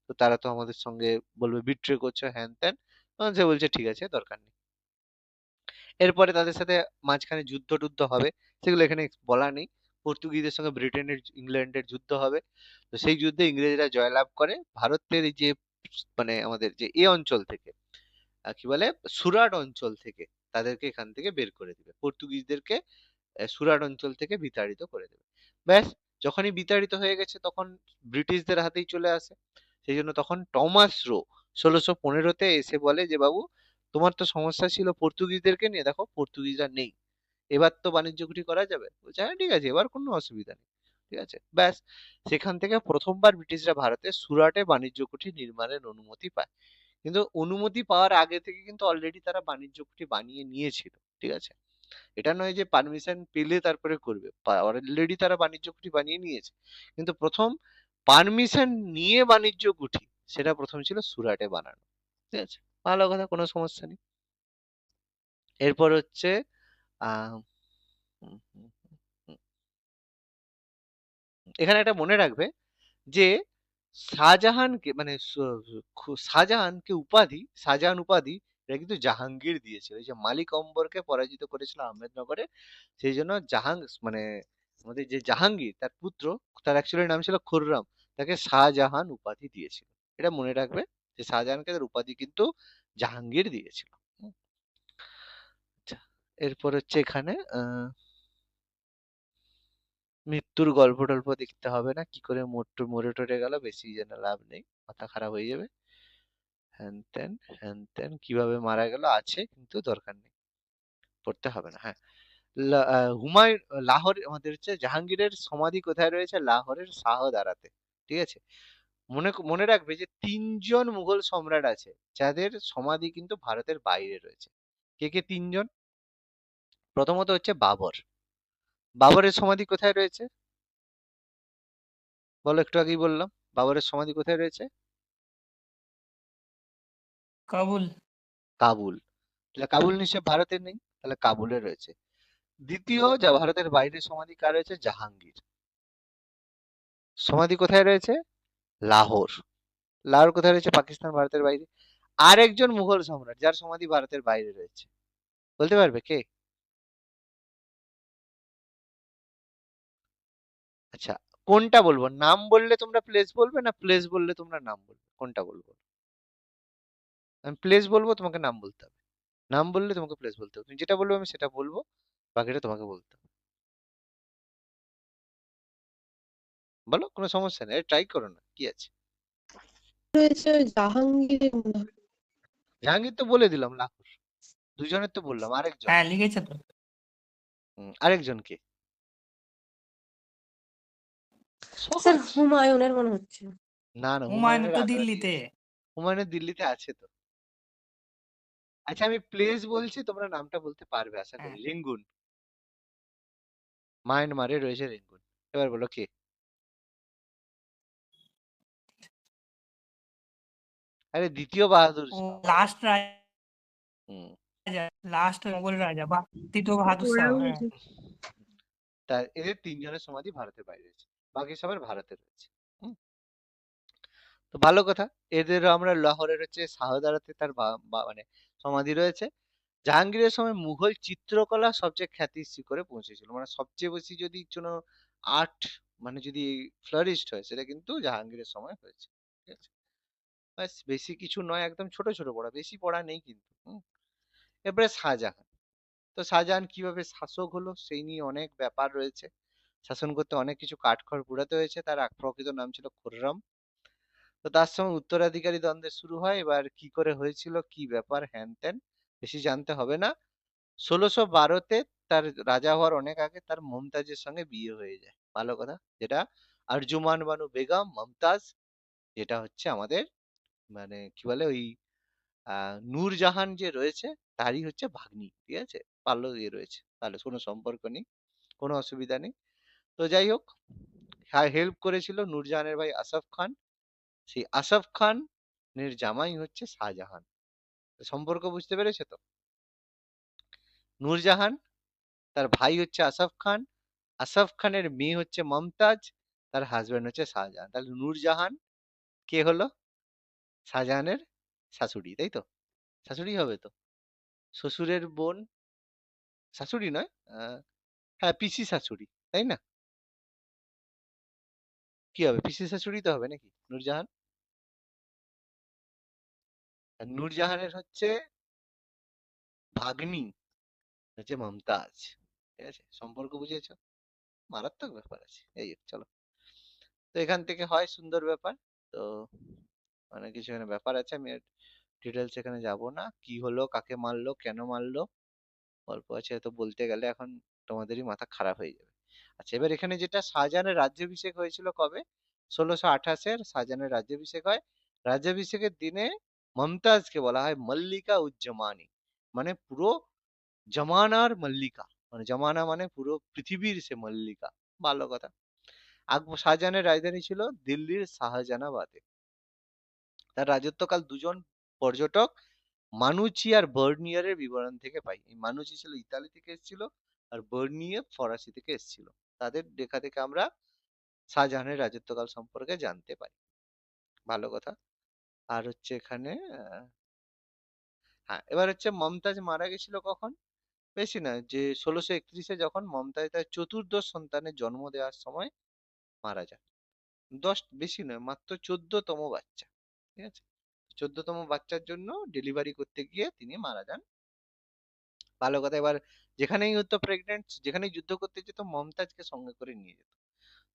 তো তারা তো আমাদের সঙ্গে বলবে বিট্রে করছো, হ্যান ত্যান। তখন সে বলছে ঠিক আছে, দরকার নেই। এরপরে তাদের সাথে মাঝখানে যুদ্ধ টুদ্ধ হবে, সেগুলো এখানে বলা নেই। পর্তুগিজদের সঙ্গে ব্রিটেনের, ইংল্যান্ডের যুদ্ধ হবে। তো সেই যুদ্ধে ইংরেজরা জয়লাভ করে ভারতের এই যে, মানে আমাদের যে এ অঞ্চল থেকে, কি বলে, সুরাট অঞ্চল থেকে তাদেরকে এখান থেকে বের করে দিবে, পর্তুগিজদেরকে সুরাট অঞ্চল থেকে বিতাড়িত করে দেবে। ব্যাস, যখনই বিতাড়িত হয়ে গেছে তখন ব্রিটিশদের হাতেই চলে আসে। সেই জন্য তখন টমাস রো 1615-তে এসে বলে যে বাবু তোমার তো সমস্যা ছিল পর্তুগিজদেরকে নিয়ে, দেখো পর্তুগিজরা নেই, এবার তো বাণিজ্য কুঠি করা যাবে। বলছে হ্যাঁ ঠিক আছে, এবার কোনো অসুবিধা নেই, ঠিক আছে। ব্যাস, সেখান থেকে প্রথমবার ব্রিটিশরা ভারতে সুরাটে বাণিজ্য কুঠি নির্মাণের অনুমতি পায়। কিন্তু অনুমতি পাওয়ার আগে থেকে কিন্তু অলরেডি তারা বাণিজ্য কুঠি বানিয়ে নিয়েছিল, ঠিক আছে। এটা নয় যে পারমিশন পেলে তারপরে করবে, অলরেডি তারা বাণিজ্য কুঠি বানিয়ে নিয়েছে। কিন্তু প্রথম পারমিশন নিয়ে বাণিজ্য কুঠি, সেটা প্রথম ছিল সুরাটে বানানো, ঠিক আছে, ভালো কথা, কোনো সমস্যা নেই। এরপর হচ্ছে আহ হুম, হুম, হুম, এখানে একটা মনে রাখবে যে শাহজাহানকে মানে শাহজাহান উপাধি এটা কিন্তু জাহাঙ্গীর দিয়েছিল। এই যে মালিক অম্বরকে পরাজিত করেছিল আহমেদনগরে, সেই জন্য মানে আমাদের যে জাহাঙ্গীর তার পুত্র, তার অ্যাকচুয়ালি নাম ছিল খুররম, তাকে শাহজাহান উপাধি দিয়েছিল। এটা মনে রাখবে যে শাহজাহানকে তার উপাধি কিন্তু জাহাঙ্গীর দিয়েছিল। হুম, আচ্ছা, এরপর হচ্ছে এখানে মৃত্যুর গল্প টল্প দেখতে হবে না, কি করে মরে টরে গেল, বেশি জেনে লাভ নেই, মাথা খারাপ হয়ে যাবে। হ্যান ত্যান হ্যান ত্যান, কিভাবে মারা গেল আছে, কিন্তু দরকার নেই, পড়তে হবে না। হ্যাঁ, হুমায়ুন, লাহোর আমাদের হচ্ছে জাহাঙ্গীরের সমাধি কোথায় রয়েছে, লাহোরের শাহদারাতে, ঠিক আছে। মনে মনে রাখবে যে 3 জন মুঘল সম্রাট আছে যাদের সমাধি কিন্তু ভারতের বাইরে রয়েছে। কে কে 3 জন? প্রথমত হচ্ছে বাবর। বাবরের সমাধি কোথায় রয়েছে বলো, একটু আগেই বললাম, বাবরের সমাধি কোথায় রয়েছে? কাবুল। কাবুল। তাহলে কাবুল নিশ্চয় ভারতের নেই, তাহলে কাবুলে রয়েছে। দ্বিতীয় যা ভারতের বাইরে সমাধি কার রয়েছে, জাহাঙ্গীর। সমাধি কোথায় রয়েছে? লাহোর। লাহোর কোথায় রয়েছে? পাকিস্তান, ভারতের বাইরে। আরেকজন মুঘল সম্রাট যার সমাধি ভারতের বাইরে রয়েছে, বলতে পারবে কে? আচ্ছা, কোনটা বলবো, নাম বললে তোমরা প্লেস বলবে, না প্লেস বললে তোমরা নাম বলবে, কোনটা বলবো? আমি প্লেস বলবো, তোমাকে নাম বলতে হবে। নাম বললে তোমাকে প্লেস বলতে হবে, তুমি যেটা বলবে আমি সেটা বলবো, বাকিটা তোমাকে বলতে হবে। বলো, কোনো সমস্যা নেই, ট্রাই করো না, কি আছে। রয়েছে ওই জাহাঙ্গীরের মনে হয়। জাহাঙ্গীর তো বলে দিলাম, লাহোর। দুজনের তো বললাম, আরেকজন। হ্যাঁ লিখেছে তো। আরেকজন কে? স্যার সহজ। হুমায়ুনের মনে হচ্ছে। না না, হুমায়ুনের হুমায়ুনের তো রাতারাতি দিল্লিতে। হয়েছে। হুমায়ুনের দিল্লিতে আছে তো। আচ্ছা, আমি প্লেস বলছি, তোমরা নামটা বলতে পারবে আশা করি। হ্যাঁ রেঙ্গুন। মায়ানমারে রয়েছে রেঙ্গুন। এবার বলো কে? আরে দ্বিতীয় বাহাদুর ও শাহ। লাস্ট রাজা, হুম। লাস্ট মোগল রাজা বা তৃতীয় বাহাদুর শাহ, হ্যাঁ। তা এদের তিনজনের সমাধি ভারতের বাইরে রয়েছে, বাকি সবার ভারতে রয়েছে। হুম। তো ভালো কথা। এদের আমরা লাহোরের হচ্ছে শাহদারাতে তার মানে সমাধি রয়েছে। জাহাঙ্গীরের সময় মুঘল চিত্রকলা সবচেয়ে খ্যাতির শিখরে পৌঁছেছিল, মানে সবচেয়ে বেশি যদি কোনো আর্ট মানে যদি ফ্লারিস্ট হয় সেটা কিন্তু জাহাঙ্গীরের সময় হয়েছে। ঠিক আছে, ব্যাস, বেশি কিছু নয়, একদম ছোট ছোট পড়া, বেশি পড়া নেই কিন্তু। এরপরে শাহজাহান। তো শাহজাহান কিভাবে শাসক হলো সেই নিয়ে অনেক ব্যাপার রয়েছে। শাসন করতে অনেক কিছু কাঠখড় পোড়াতে হয়েছে। তার প্রকৃত নাম ছিল খুররম। তো তার সঙ্গে উত্তরাধিকারী দ্বন্দ্ব শুরু হয়। এবার কি করে হয়েছিল, কি ব্যাপার, হ্যান ত্যান বেশি জানতে হবে না। 1612-তে তার রাজা হওয়ার অনেক আগে তার মমতাজের সঙ্গে বিয়ে হয়ে যায়। ভালো কথা। যেটা আরজুমান বানু বেগম মমতাজ, যেটা হচ্ছে আমাদের মানে কি বলে ওই নূরজাহান যে রয়েছে তারই হচ্ছে ভাগ্নি। ঠিক আছে, পার্লো ইয়ে রয়েছে, তাহলে কোনো সম্পর্ক নেই, কোনো অসুবিধা নেই। তো যাই হোক, হেল্প করেছিল নূরজাহানের ভাই আসাফ খান। সেই আসাফ খান এর জামাই হচ্ছে শাহজাহান। সম্পর্ক বুঝতে পেরেছে তো? নূরজাহান, তার ভাই হচ্ছে আসাফ খান, আসাফ খানের মেয়ে হচ্ছে মমতাজ, তার হাজবেন্ড হচ্ছে শাহজাহান। তাহলে নূরজাহান কে হলো? শাহজাহানের শাশুড়ি, তাই তো? শাশুড়ি হবে তো, শ্বশুরের বোন। শাশুড়ি নয়, হ্যাঁ পিসি শাশুড়ি, তাই না? কি হবে, পিসি শাশুড়ি তো হবে নাকি নূরজাহান? আর নূরজাহানের হচ্ছে ভাগ্নি হচ্ছে মমতাজ। ঠিক আছে, সম্পর্ক বুঝেছো? মারাত্মক ব্যাপার আছে। এই চলো, তো এখান থেকে হয় সুন্দর ব্যাপার। তো অনেক কিছু এখানে ব্যাপার আছে, আমি ডিটেলস এখানে যাব না। কি হলো, কাকে মারলো, কেন মারলো, গল্প আছে, তো বলতে গেলে এখন তোমাদেরই মাথা খারাপ হয়ে যাবে। আচ্ছা, এবার এখানে যেটা শাহজাহানের রাজ্যাভিষেক হয়েছিল কবে? 1628-এর শাহজাহানের রাজ্যাভিষেক হয়। রাজ্যাভিষেকের দিনে মমতাজকে বলা হয় মল্লিকা উজ্জমানি, মানে পুরো জমানার মল্লিকা, মানে জমানা মানে পুরো পৃথিবীর সে মল্লিকা। ভালো কথা। আকবর শাহজাহানের রাজধানী ছিল দিল্লির শাহজাহানাবাদে। তার রাজত্বকাল দুজন পর্যটক মানুচি আর বার্নিয়ারের বিবরণ থেকে পাই। এই মানুচি ছিল ইতালি থেকে এসেছিল, আর বার্নিয়ার ফরাসি থেকে এসেছিল। তাদের লেখা থেকে আমরা শাহজাহানের রাজত্বকাল সম্পর্কে জানতে পারি। ভালো কথা। আর হচ্ছে এখানে হ্যাঁ, এবার হচ্ছে মমতাজ মারা গেছিল কখন? বেশি না, যে 1631-এ যখন মমতাজ তার চতুর্দশ সন্তানের জন্ম দেওয়ার সময় মারা যান। বেশি নয়, মাত্র 14তম বাচ্চা। ঠিক আছে, 14তম বাচ্চার জন্য ডেলিভারি করতে গিয়ে তিনি মারা যান। ভালো কথা। এবার যেখানেই হতো প্রেগনেন্ট, যেখানেই যুদ্ধ করতে যেত মমতাজকে সঙ্গে করে নিয়ে যেত।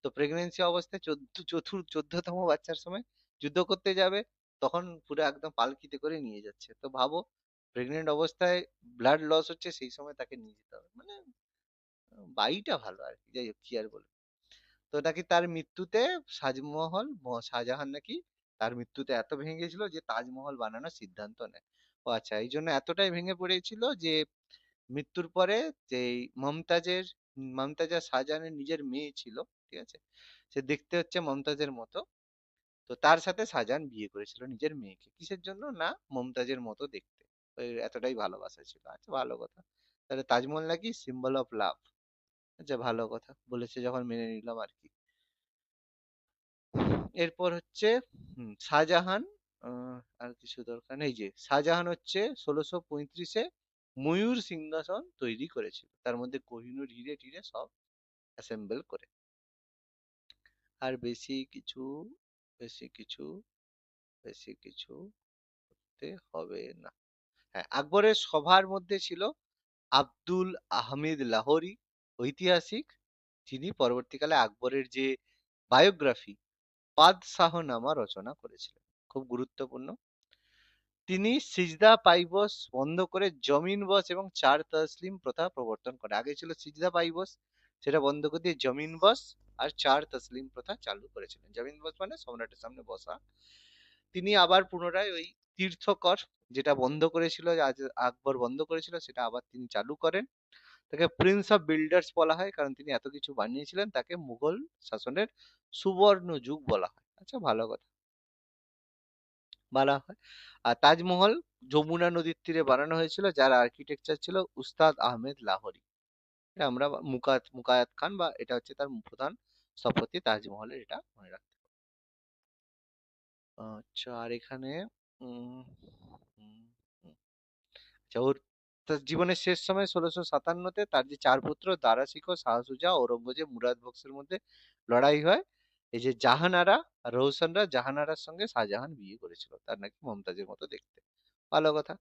তো প্রেগনেন্সি অবস্থায় 14তম বাচ্চার সময় যুদ্ধ করতে যাবে, তখন পুরো একদম পালকিতে করে নিয়ে যাচ্ছে। তো ভাবো, প্রেগনেন্ট অবস্থায় ব্লাড লস হচ্ছে, সেই সময় তাকে নিয়ে যেতে হবে, মানে বাড়িটা ভালো আর কি। যাই হোক, কি আর বলবো। তো নাকি তার মৃত্যুতে শাহজাহান নাকি তার মৃত্যুতে এত ভেঙে গেছিল যে তাজমহল বানানোর সিদ্ধান্ত নেয়। ও আচ্ছা, এই জন্য এতটাই ভেঙে পড়েছিল যে মৃত্যুর পরে যে মমতাজ আর শাহজাহানের নিজের মেয়ে ছিল, ঠিক আছে, সে দেখতে হচ্ছে মমতাজের মতো। তো তার সাথে শাহজাহান বিয়ে করেছিল নিজের মেয়েকে, কিসের জন্য না মমতাজের মতো দেখতে। ওই এতটাই ভালোবাসা ছিল। আচ্ছা, ভালো কথা। তাহলে তাজমহল নাকি সিম্বল অফ লাভ। আচ্ছা, ভালো কথা বলেছে যখন মেনে নিলাম আর কি। এরপর হচ্ছে শাহজাহান, আর কিছু দরকার নেই। যে শাহজাহান হচ্ছে 1635-এ ময়ূর সিংহাসন তৈরি করেছিল, তার মধ্যে কোহিনূর হিরে টিরে সব অ্যাসেম্বল করে। আর বেশি কিছু বেশি কিছু করতে হবে না। হ্যাঁ, আকবরের সভার মধ্যে ছিল আব্দুল আহমেদ লাহোরী, ঐতিহাসিক, যিনি পরবর্তীকালে আকবরের যে বায়োগ্রাফি বাদশাহনামা রচনা করেছিলেন। খুব গুরুত্বপূর্ণ। তিনি সিজদা পাইবস বন্ধ করে জমিন বস এবং চার তসলিম প্রথা প্রবর্তন করে। আগে ছিল সিজদা পাইবস, সেটা বন্ধ করে দিয়ে জমিন বস আর চার তসলিম প্রথা চালু করেছিলেন। জমিন বস মানে সম্রাটের সামনে বসা। তিনি আবার পুনরায় ওই তীর্থকর, যেটা বন্ধ করেছিল, আজ আকবর বন্ধ করেছিল, সেটা আবার তিনি চালু করেন। তাকে প্রিন্স অফ বিল্ডার্স বলা হয়, কারণ তিনি এত কিছু বানিয়েছিলেন। তাকে মুঘল শাসনের সুবর্ণ যুগ বলা হয়। আচ্ছা, ভালো কথা বলা হয়। আর তাজমহল যমুনা নদীর তীরে বানানো হয়েছিল, যার আর্কিটেকচার ছিল উস্তাদ আহমেদ লাহোরি। এটা আমরা মুকায়াত খান, বা এটা হচ্ছে তার প্রধান স্থপতি তাজমহলের, এটা মনে রাখতে হবে। আচ্ছা, আর এখানে উম, উম, উম, আচ্ছা, ওর তার জীবনের শেষ সময় 1657-তে তার যে চার পুত্র দারা শিকো, শাহ সুজা, ঔরঙ্গজেব, মুরাদ বক্সের মধ্যে লড়াই হয়। এই যে জাহানারা আর রওশনরা, জাহানারার সঙ্গে শাহজাহান বিয়ে করেছিল, তার নাকি মমতাজের মতো দেখতে। ভালো কথা।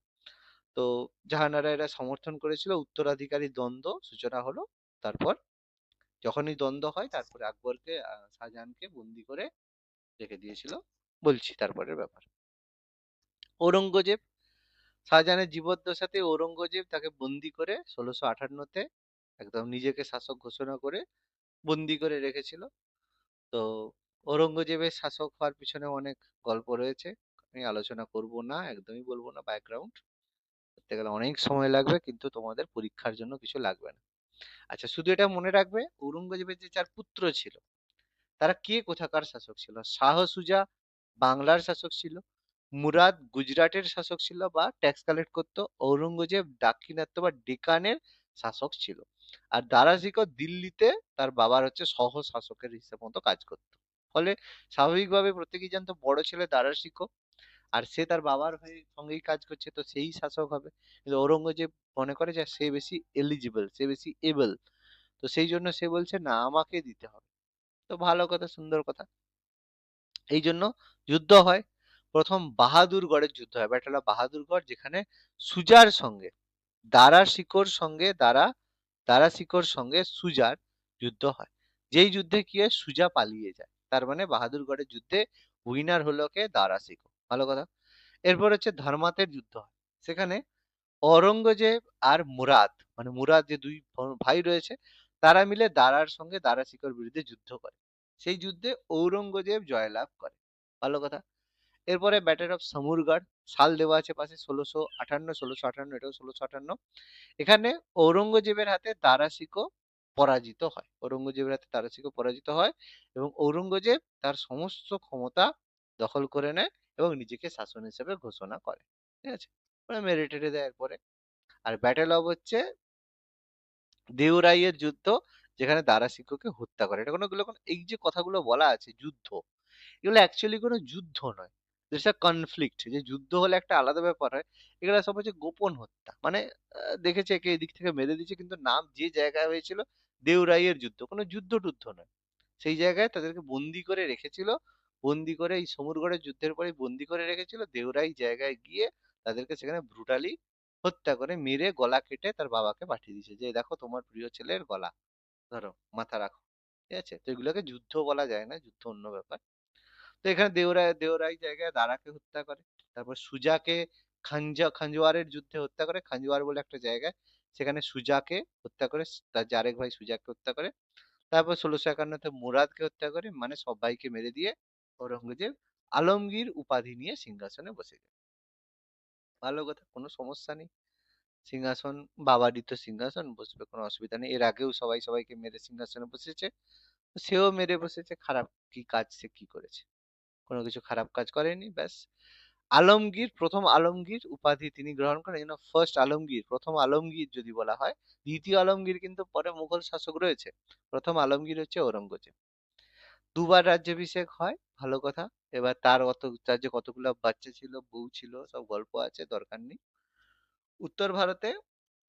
তো জাহানারা এরা সমর্থন করেছিল, উত্তরাধিকারী দ্বন্দ্ব সূচনা হলো। তারপর যখনই দ্বন্দ্ব হয়, তারপরে আকবরকে শাহজাহানকে বন্দি করে রেখে দিয়েছিল। বলছি তারপরের ব্যাপার। ঔরঙ্গজেব, শাহজাহানের জীবদ্দশাতে ঔরঙ্গজেব তাকে বন্দি করে 1658-তে একদম নিজেকে শাসক ঘোষণা করে বন্দি করে রেখেছিল। তো ঔরঙ্গজেবের শাসক হওয়ার পিছনে অনেক গল্প রয়েছে, আমি আলোচনা করব না, একদমই বলবো না। ব্যাকগ্রাউন্ড করতে গেলে অনেক সময় লাগবে, কিন্তু তোমাদের পরীক্ষার জন্য কিছু লাগবে না। আচ্ছা, শুধু এটা মনে রাখবে, ঔরঙ্গজেবের যে চার পুত্র ছিল, তারা কে কোথাকার শাসক ছিল। শাহ সুজা বাংলার শাসক ছিল, মুরাদ গুজরাটের শাসক ছিল বা ট্যাক্স কালেক্ট করতো, ঔরঙ্গজেব দাক্ষিণাত্য বা ডেকানের শাসক ছিল, আর দারা শিকো দিল্লিতে তার বাবার হচ্ছে সহ শাসকের হিসেব মতো কাজ করতো। ফলে স্বাভাবিকভাবে প্রত্যেকেই জানতো বড় ছেলে দারা শিকো, আর সে তার বাবার হয়ে সঙ্গেই কাজ করছে, তো সেই শাসক হবে। কিন্তু ঔরঙ্গজেব মনে করে যে সে বেশি এলিজিবল, সে বেশি এবল, তো সেই জন্য সে বলছে না, আমাকে দিতে হবে। তো ভালো কথা, সুন্দর কথা। এই জন্য যুদ্ধ হয়। প্রথম বাহাদুরগড়ের যুদ্ধ হয়, ব্যাটেল অফ বাহাদুরগড়, যেখানে সুজার সঙ্গে দারা শিকোর সঙ্গে দারা শিকোর সঙ্গে সুজার যুদ্ধ হয়। যেই যুদ্ধে কি হয়, সুজা পালিয়ে যায়, তার মানে বাহাদুরগড়ের যুদ্ধে উইনার হলো কে, দারা শিকো। ভালো কথা। এরপর হচ্ছে ধর্মাতের যুদ্ধ হয়, সেখানে অরঙ্গজেব আর মুরাদ, মানে মুরাদ যে দুই ভাই রয়েছে, তারা মিলে দারার সঙ্গে দারা শিকোর বিরুদ্ধে যুদ্ধ করে। সেই যুদ্ধে ঔরঙ্গজেব জয়লাভ করে। ভালো কথা। এরপরে ব্যাটেল অফ সমুরগড়, সাল দেওয়া আছে পাশে, 1658, 1658, এটাও 1658। এখানে ঔরঙ্গজেবের হাতে দারা শিকো পরাজিত হয়, ঔরঙ্গজেবের হাতে দারা শিকো পরাজিত হয়, এবং ঔরঙ্গজেব তার সমস্ত ক্ষমতা দখল করে নেয় এবং নিজেকে শাসন হিসেবে ঘোষণা করে। ঠিক আছে, মেরে টেরে দেয় এরপরে। আর ব্যাটেল অফ হচ্ছে দেওরাইয়ের যুদ্ধ, যেখানে দারা শিকোকে হত্যা করে। এটা এই যে কথাগুলো বলা আছে যুদ্ধ, এগুলো অ্যাকচুয়ালি কোনো যুদ্ধ নয়, যেটা কনফ্লিক্ট। যে যুদ্ধ হলে একটা আলাদা ব্যাপার হয়, এগুলো সব হচ্ছে গোপন হত্যা। মানে দেখেছে একে এদিক থেকে মেরে দিচ্ছে, কিন্তু নাম যে জায়গায় হয়েছিল দেওরাইয়ের যুদ্ধ, কোনো যুদ্ধ টুদ্ধ নয়। সেই জায়গায় তাদেরকে বন্দি করে রেখেছিল, বন্দি করে এই সমুরগড়ের যুদ্ধের পরে বন্দি করে রেখেছিল, দেওরাই জায়গায় গিয়ে তাদেরকে সেখানে ব্রুটালি হত্যা করে, মেরে গলা কেটে তার বাবাকে পাঠিয়ে দিয়েছে, যে দেখো তোমার প্রিয় ছেলের গলা, ধরো মাথা রাখো। ঠিক আছে, তো এগুলোকে যুদ্ধ বলা যায় না, যুদ্ধ অন্য ব্যাপার। তো এখানে দেওরাই জায়গায় দারাকে হত্যা করে। তারপর সুজাকে খাঞ্জোয়ারের যুদ্ধে হত্যা করে, খাঞ্জোয়ার বলে একটা জায়গায়, সেখানে সুজাকে হত্যা করে, তার যে আরেক ভাই সুজাকে হত্যা করে। তারপর 1651-তে মুরাদকে হত্যা করে, মানে সবাইকে মেরে দিয়ে ঔরঙ্গজেব আলমগীর উপাধি নিয়ে সিংহাসনে বসে যায়। ভালো কথা, কোনো সমস্যা নেই। সিংহাসন বাবারই তো, সিংহাসন বসবে, কোনো অসুবিধা নেই। এর আগেও সবাই সবাইকে মেরে সিংহাসনে বসেছে, সেও মেরে বসেছে। খারাপ কি কাজ সে কি করেছে? কোনো কিছু খারাপ কাজ করেনি, ব্যাস। আলমগীর, প্রথম আলমগীর উপাধি তিনি গ্রহণ করেন, এই জন্য ফার্স্ট আলমগীর, প্রথম আলমগীর যদি বলা হয়। দ্বিতীয় আলমগীর কিন্তু পরে মুঘল শাসক রয়েছে, প্রথম আলমগীর হচ্ছে ঔরঙ্গজেব। দুবার রাজ্যাভিষেক হয়, ভালো কথা। এবার তার যে কতগুলো বাচ্চা ছিল, বউ ছিল, সব গল্প আছে, দরকার নেই। উত্তর ভারতে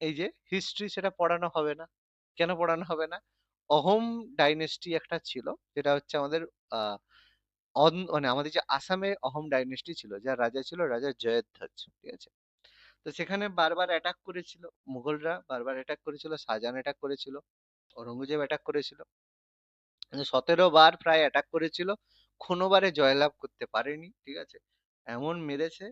এই যে হিস্ট্রি, সেটা পড়ানো হবে না। কেন পড়ানো হবে না? অহোম ডাইনেস্টি একটা ছিল, যেটা হচ্ছে আমাদের আহ মানে আমাদের যে আসামে অহোম ডাইনেস্টি ছিল, যার রাজা ছিল রাজা জয়ধ্বজ। ঠিক আছে, তো সেখানে বারবার অ্যাটাক করেছিল মুঘলরা, বারবার অ্যাটাক করেছিল, শাহজাহান অ্যাটাক করেছিল, ঔরঙ্গজেব অ্যাটাক করেছিল, 17 বার প্রায় অ্যাটাক করেছিল, কোনোবারে জয়লাভ করতে পারেনি। ঠিক আছে, এমন মেরেছে,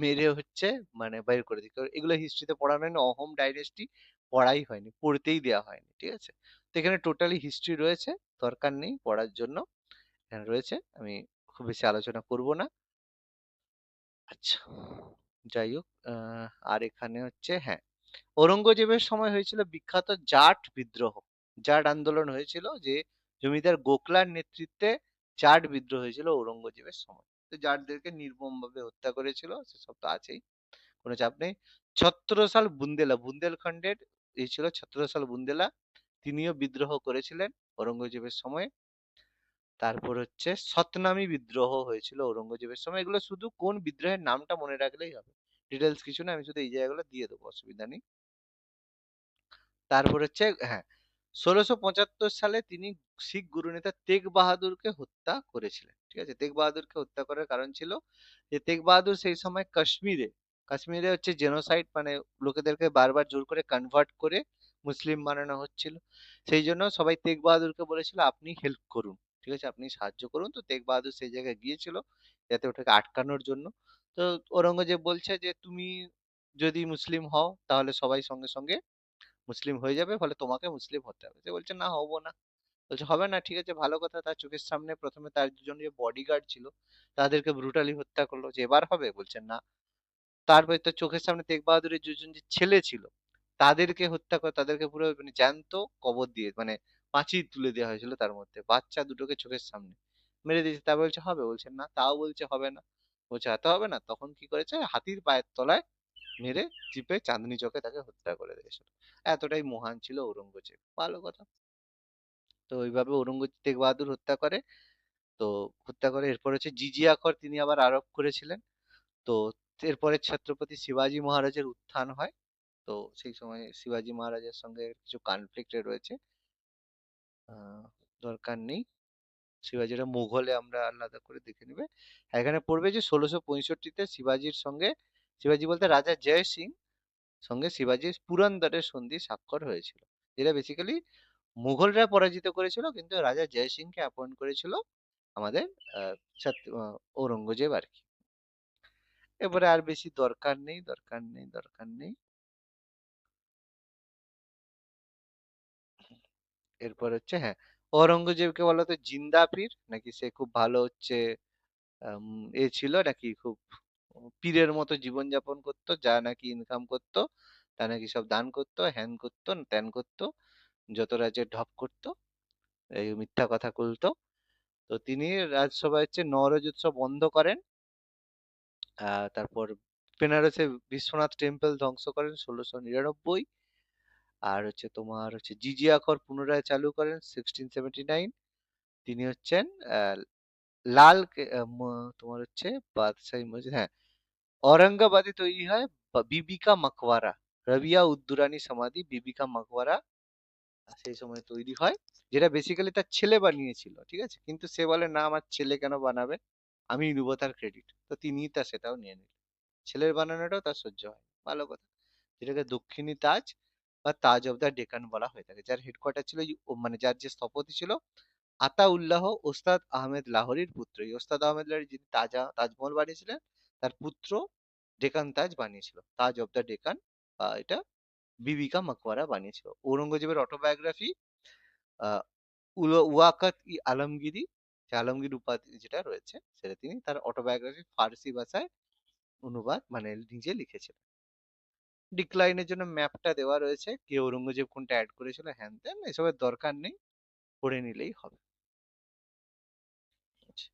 মেরে হচ্ছে মানে বাইর করে দিত। এগুলো হিস্ট্রিতে পড়ানো হয়নি, অহোম ডাইনেস্টি পড়াই হয়নি, পড়তেই দেওয়া হয়নি, ঠিক আছে? তো এখানে টোটালি হিস্ট্রি রয়েছে, দরকার নেই পড়ার জন্য, এখানে রয়েছে, আমি খুব বেশি আলোচনা করব না। আচ্ছা, যাই হোক, আর এখানে হচ্ছে, হ্যাঁ, ঔরঙ্গজেবের সময় হয়েছিল বিখ্যাত জাট বিদ্রোহ। জাট আন্দোলন হয়েছিল, যে জমিদার গোখলার নেতৃত্বে জাট বিদ্রোহ হয়েছিল ঔরঙ্গজেবের সময়। তো জাটদেরকে নির্মম ভাবে হত্যা করেছিল, সেসব তো আছেই, কোনো চাপ নেই। ছত্রসাল বুন্দেলা, বুন্দেলখণ্ডের এই ছিল ছত্রসাল বুন্দেলা, তিনিও বিদ্রোহ করেছিলেন ঔরঙ্গজেবের সময়। তারপর হচ্ছে সতনামি বিদ্রোহ হয়েছিল ঔরঙ্গজেবের সময়। এগুলো শুধু কোন বিদ্রোহের নামটা মনে রাখলেই হবে, ডিটেলস কিছু না, আমি শুধু এই জায়গাগুলো দিয়ে দেবো, অসুবিধা নেই। তারপর হচ্ছে, হ্যাঁ, 1675 সালে তিনি শিখ গুরু নেতা তেগ বাহাদুরকে হত্যা করেছিলেন, ঠিক আছে? তেগ বাহাদুরকে হত্যা করার কারণ ছিল যে তেগ বাহাদুর সেই সময় কাশ্মীরে, কাশ্মীরে হচ্ছে জেনোসাইড, মানে লোকেদেরকে বারবার জোর করে কনভার্ট করে মুসলিম বানানো হচ্ছিল। সেই জন্য সবাই তেগ বাহাদুরকে বলেছিল আপনি হেল্প করুন, ঠিক আছে, আপনি সাহায্য করুন। তো তেগ বাহাদুর সেই জায়গায় গিয়েছিল যাতে ওটাকে আটকানোর জন্য। তো ঔরঙ্গজেব বলছে যে তুমি যদি মুসলিম হও তাহলে সবাই সঙ্গে সঙ্গে মুসলিম হয়ে যাবে, ফলে তোমাকে মুসলিম হতে হবে। সে বলছে না, হবো না। বলছে হবে না, ঠিক আছে, ভালো কথা। তার চোখের সামনে প্রথমে তার দুজন যে বডিগার্ড ছিল তাদেরকে ব্রুটালি হত্যা করলো, যে এবার হবে, বলছে না। তারপরে তার চোখের সামনে তেগ বাহাদুরের দুজন যে ছেলে ছিল তাদেরকে হত্যা করে, তাদেরকে পুরো মানে জ্যান্ত কবর দিয়ে, মানে পাঁচিল তুলে দেওয়া হয়েছিল, তার মধ্যে বাচ্চা দুটোকে চোখের সামনে মেরে দিয়েছে। তা বলছে হবে, বলছে না, তাও বলছে হবে না। বলছে এত হবে না, তখন কি করেছে, হাতির পায়ের তলায় মেরে চিপে চাঁদনি চকে তাকে হত্যা করে দিয়েছিল। এতটাই মহান ছিল ঔরঙ্গজেব, ভালো কথা। তো ওইভাবে ঔরঙ্গজেব তেগ বাহাদুর হত্যা করে। তো হত্যা করে এরপর হচ্ছে জিজিয়া কর তিনি আবার আরোপ করেছিলেন। তো এরপরে ছত্রপতি শিবাজী মহারাজের উত্থান হয়। তো সেই সময় শিবাজী মহারাজের সঙ্গে কিছু কনফ্লিক্টে রয়েছে, আহ, দরকার নেই, শিবাজিরা মুঘলে আমরা আলাদা করে দেখে নিবে। এখানে পড়বে যে 1665-তে শিবাজির সঙ্গে, শিবাজি বলতে রাজা জয় সিং সঙ্গে শিবাজির পুরন্দরের সন্ধি স্বাক্ষর হয়েছিল, যেটা বেসিক্যালি মুঘলরা পরাজিত করেছিল, কিন্তু রাজা জয় সিংকে অ্যাপয়েন্ট করেছিল আমাদের আহ, ঔরঙ্গজেব আর কি। এবারে আর বেশি দরকার নেই, দরকার নেই, দরকার নেই। এরপর হচ্ছে, হ্যাঁ, ঔরঙ্গজেবকে বলা হতো জিন্দা পীর, নাকি সে খুব ভালো হচ্ছে এ ছিল নাকি, খুব পীরের মতো জীবনযাপন করতো, যা নাকি ইনকাম করতো তা নাকি সব দান করতো, হ্যান করতো, ত্যান করতো, যত রাজ্যের ঢপ করতো, এই মিথ্যা কথা বলতো। তো তিনি রাজসভায় হচ্ছে নওরোজ উৎসব বন্ধ করেন। তারপর বেনারসে বিশ্বনাথ টেম্পল ধ্বংস করেন 1699। আর হচ্ছে তোমার হচ্ছে জিজিয়া কর পুনরায় চালু করেন 1679। তিনি হচ্ছেন আহ, তোমার হচ্ছে বাদশাহী মসজিদ, হ্যাঁ, औरंगाबादে তৈরি হয় বিবিকা মাকবারা, রবিয়া উদ্দুরানী সমাধি বিবিকা মাকবারা সেই সময় তৈরি হয়, যেটা বেসিক্যালি তার ছেলে বানিয়েছিল, ঠিক আছে? কিন্তু সে বলে না, আমার ছেলে কেন বানাবে, আমি নিবো তার ক্রেডিট। তো তিনি তা সেটাও নিয়ে নিলেন, ছেলের বানানোটাও তার সহ্য হয়, ভালো কথা। যেটাকে দক্ষিণী তাজ বা তাজ অফ দ্য ডেকান বলা হয়ে থাকে, যার হেডকোয়ার্টার ছিল মানে যার যে স্থপতি ছিল আতাউল্লাহ ওস্তাদ আহমেদ লাহোরির পুত্র। এই ওস্তাদ আহমেদ লাহোরি যিনি তাজমহল বানিয়েছিলেন, তার পুত্র ডেকান তাজ বানিয়েছিল, তাজ অফ দ্য ডেকান, এটা বিবিকা মাকবারা বানিয়েছিল। ঔরঙ্গজেবের অটোবায়োগ্রাফি আহ ওয়াকাত ই আলমগীরি, যে আলমগীর উপাধি যেটা রয়েছে, সেটা তিনি তার অটোবায়োগ্রাফি ফার্সি ভাষায় অনুবাদ মানে নিজে লিখেছিলেন। ডিক্লাইনের জন্য ম্যাপটা দেওয়া রয়েছে, কে ঔরঙ্গজেব কোনটা অ্যাড করেছিল, হ্যান ত্যান এসবের দরকার নেই, পড়ে নিলেই হবে। আচ্ছা,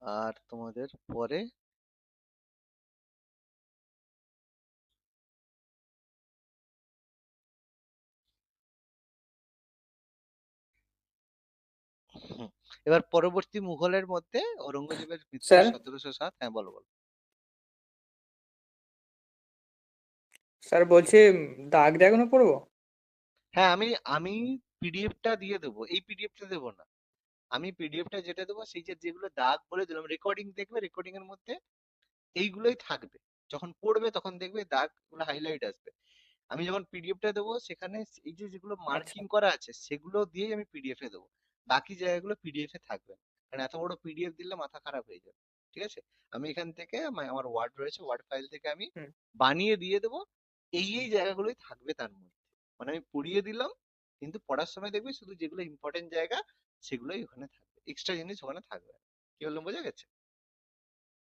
আর তোমাদের পরে, হুম, এবার পরবর্তী মুঘলের মধ্যে ঔরঙ্গজেবের মৃত্যু স্যার 1707। হ্যাঁ, বলো বলো। স্যার বলছি দাগ দেখানো পড়বো? হ্যাঁ, আমি আমি পিডিএফটা দিয়ে দেবো, এই পিডিএফটা দেবো না। আমি পিডিএফটা যেটা দেবো সেই যে যেগুলো দাগ বলে দিলাম, রেকর্ডিং দেখবে, রেকর্ডিং এর মধ্যে এইগুলোই থাকবে। যখন পড়বে তখন দেখবে দাগ গুলো হাইলাইট আসবে। আমি যখন পিডিএফটা দেবো সেখানে এই যে যেগুলো আচ্ছা মার্কিং করা আছে সেগুলো দিয়েই আমি পিডিএফ এ দেবো, বাকি জায়গাগুলো পিডিএফ এ থাকবে না। কারণ এত বড় পিডিএফ দিলে মাথা খারাপ হয়ে যাবে, ঠিক আছে? আমি এখান থেকে আমার ওয়ার্ড রয়েছে, ওয়ার্ড ফাইল থেকে আমি হুম। বানিয়ে দিয়ে দেবো। এই জায়গাগুলোই থাকবে তার মধ্যে। মানে আমি পড়িয়ে দিলাম, কিন্তু পড়ার সময় দেখবি শুধু যেগুলো ইম্পর্টেন্ট জায়গা সেগুলোই ওখানে থাকবে, এক্সট্রা জিনিস ওখানে থাকবে না। কি বললাম, বোঝা গেছে?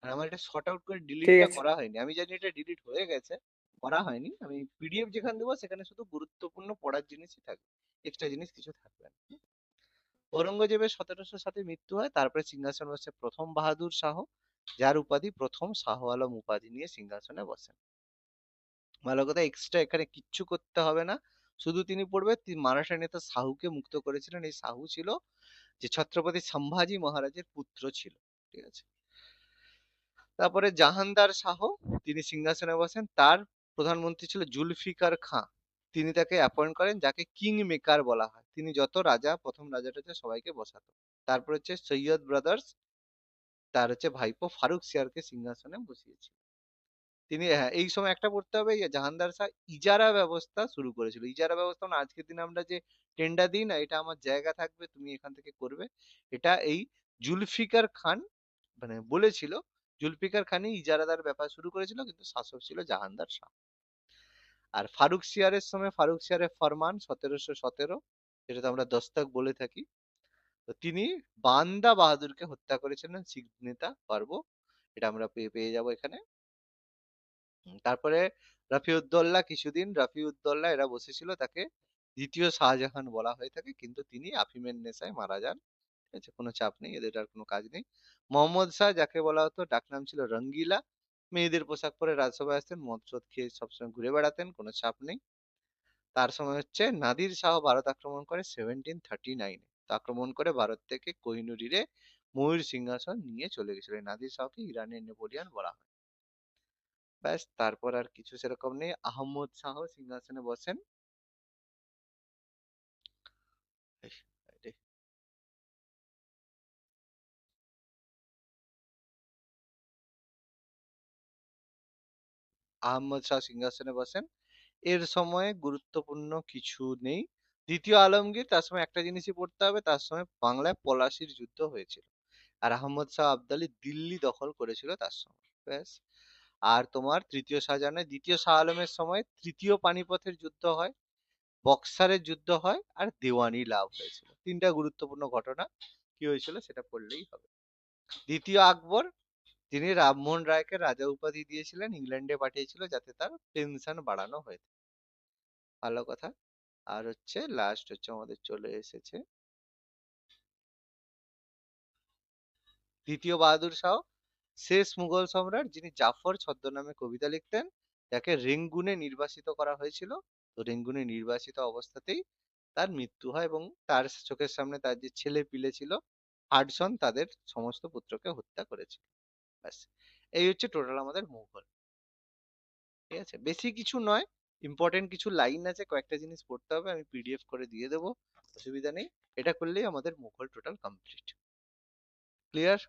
আর আমার এটা শর্ট আউট করে ঠিক ডিলিটটা আছে। করা হয়নি, আমি জানি এটা ডিলিট হয়ে গেছে, করা হয়নি। আমি পিডিএফ যেখানে দেবো সেখানে শুধু গুরুত্বপূর্ণ পড়ার জিনিসই থাকবে, এক্সট্রা জিনিস কিছু থাকবে না। ঔরঙ্গজেবের 1707 মৃত্যু হয়, তারপরে সিংহাসন বসে প্রথম বাহাদুর শাহ, যার উপাধি প্রথম শাহ আলম উপাধি নিয়ে সিংহাসনে বসেন। ভালো কথা, এক্সট্রা এখানে কিচ্ছু করতে হবে না, শুধু তিনি পড়বে মারাঠা নেতা শাহুকে মুক্ত করেছিলেন। এই শাহু ছিল যে ছত্রপতি সম্ভাজি মহারাজের পুত্র ছিল, ঠিক আছে? তারপরে জাহানদার শাহ, তিনি সিংহাসনে বসেন। তার প্রধানমন্ত্রী ছিল জুলফিকার খাঁ। তিনি তাকে অ্যাপয়েন্ট করেন, যাকে কিং মেকার বলা হয়। তিনি যত রাজা, প্রথম রাজা টাজা সবাইকে বসাতো। তারপর হচ্ছে সৈয়দ ব্রাদার্স, তার হচ্ছে ভাইপো ফারুক সিয়ারকে সিংহাসনে বসিয়েছিল। তিনি, হ্যাঁ, এই সময় একটা পড়তে হবে, যে জাহানদার শাহ ইজারা ব্যবস্থা শুরু করেছিল। ইজারা ব্যবস্থা মানে আজকের দিনে আমরা যে টেন্ডার দিই না, এটা আমার জায়গা থাকবে, তুমি এখান থেকে করবে, এটা এই জুলফিকার খান মানে বলেছিল। জুলফিকার খানই ইজারাদার ব্যাপার শুরু করেছিল, কিন্তু শাসক ছিল জাহানদার শাহ। আর ফারুক সিয়ারের সময় ফারুক সিয়ারের ফরমান 1717, যেটাতে আমরা দস্তক বলে থাকি। তো তিনি বান্দা বাহাদুরকে হত্যা করেছিলেন, শিখ নেতা পারব, এটা আমরা পেয়ে যাবো এখানে। তারপরে রফিউদ্দৌলা, কিছুদিন রফিউদ্দৌলা এরা বসেছিল, তাকে দ্বিতীয় শাহজাহান বলা হয়ে থাকে, কিন্তু তিনি আফিমের নেশায় মারা যান। ঠিক আছে, কোনো চাপ নেই, এদের আর কোনো কাজ নেই। মোহাম্মদ শাহ, যাকে বলা হতো, ডাকনাম ছিল রঙ্গিলা, মেয়েদের পোশাক পরে রাজসভায় আসতেন, মদ টদ খেয়ে সবসময় ঘুরে বেড়াতেন, কোনো চাপ নেই। তার সময় হচ্ছে নাদির শাহ ভারত আক্রমণ করে 1739, আক্রমণ করে ভারত থেকে কোহিনুরিরে ময়ূর সিংহাসন নিয়ে চলে গেছিল। এই নাদির শাহকে ইরানের নেপোলিয়ন বলা হয়। ব্যাস, তারপর আর কিছু সেরকম নেই। আহমদ শাহ সিংহাসনে বসেন। এই, এই, আহমদ শাহ সিংহাসনে বসেন। এর সময় গুরুত্বপূর্ণ কিছু নেই। দ্বিতীয় আলমগীর, তার সময় একটা জিনিসই পড়তে হবে, তার সময় বাংলায় পলাশির যুদ্ধ হয়েছিল। আর আহমদ শাহ আবদালি দিল্লি দখল করেছিল তার সময়। ব্যাস। আর তোমার তৃতীয় শাহজাহানের, দ্বিতীয় শাহ আলমের সময় তৃতীয় পানিপথের যুদ্ধ হয়, বক্সারের যুদ্ধ হয়, আর দেওয়ানি লাভ হয়েছিল। তিনটা গুরুত্বপূর্ণ ঘটনা কি হয়েছিল সেটা পড়লেই হবে। দ্বিতীয় আকবর, তিনি রামমোহন রায়কে রাজা উপাধি দিয়েছিলেন, ইংল্যান্ডে পাঠিয়েছিল যাতে তার পেনশন বাড়ানো হয়ে থাকে। ভালো কথা। আর হচ্ছে লাস্ট হচ্ছে আমাদের চলে এসেছে দ্বিতীয় বাহাদুর শাহ, শেষ মুঘল সম্রাট, যিনি জাফর ছদ্মনামে কবিতা লিখতেন, যাকে রেঙ্গুনে নির্বাসিত করা হয়েছিল। তো রেঙ্গুনে নির্বাসিত অবস্থাতেই তার মৃত্যু হয়, এবং তার চোখের সামনে তার যে ছেলে পিলে ছিল হাডসন, তাদের সমস্ত পুত্রকে হত্যা করেছিল। ব্যাস, এই হচ্ছে টোটাল আমাদের মুঘল। ঠিক আছে, বেশি কিছু নয়, ইম্পর্টেন্ট কিছু লাইন আছে, কয়েকটা জিনিস পড়তে হবে, আমি পিডিএফ করে দিয়ে দেবো, অসুবিধা নেই। এটা করলেই আমাদের মুঘল টোটাল কমপ্লিট। ক্লিয়ার?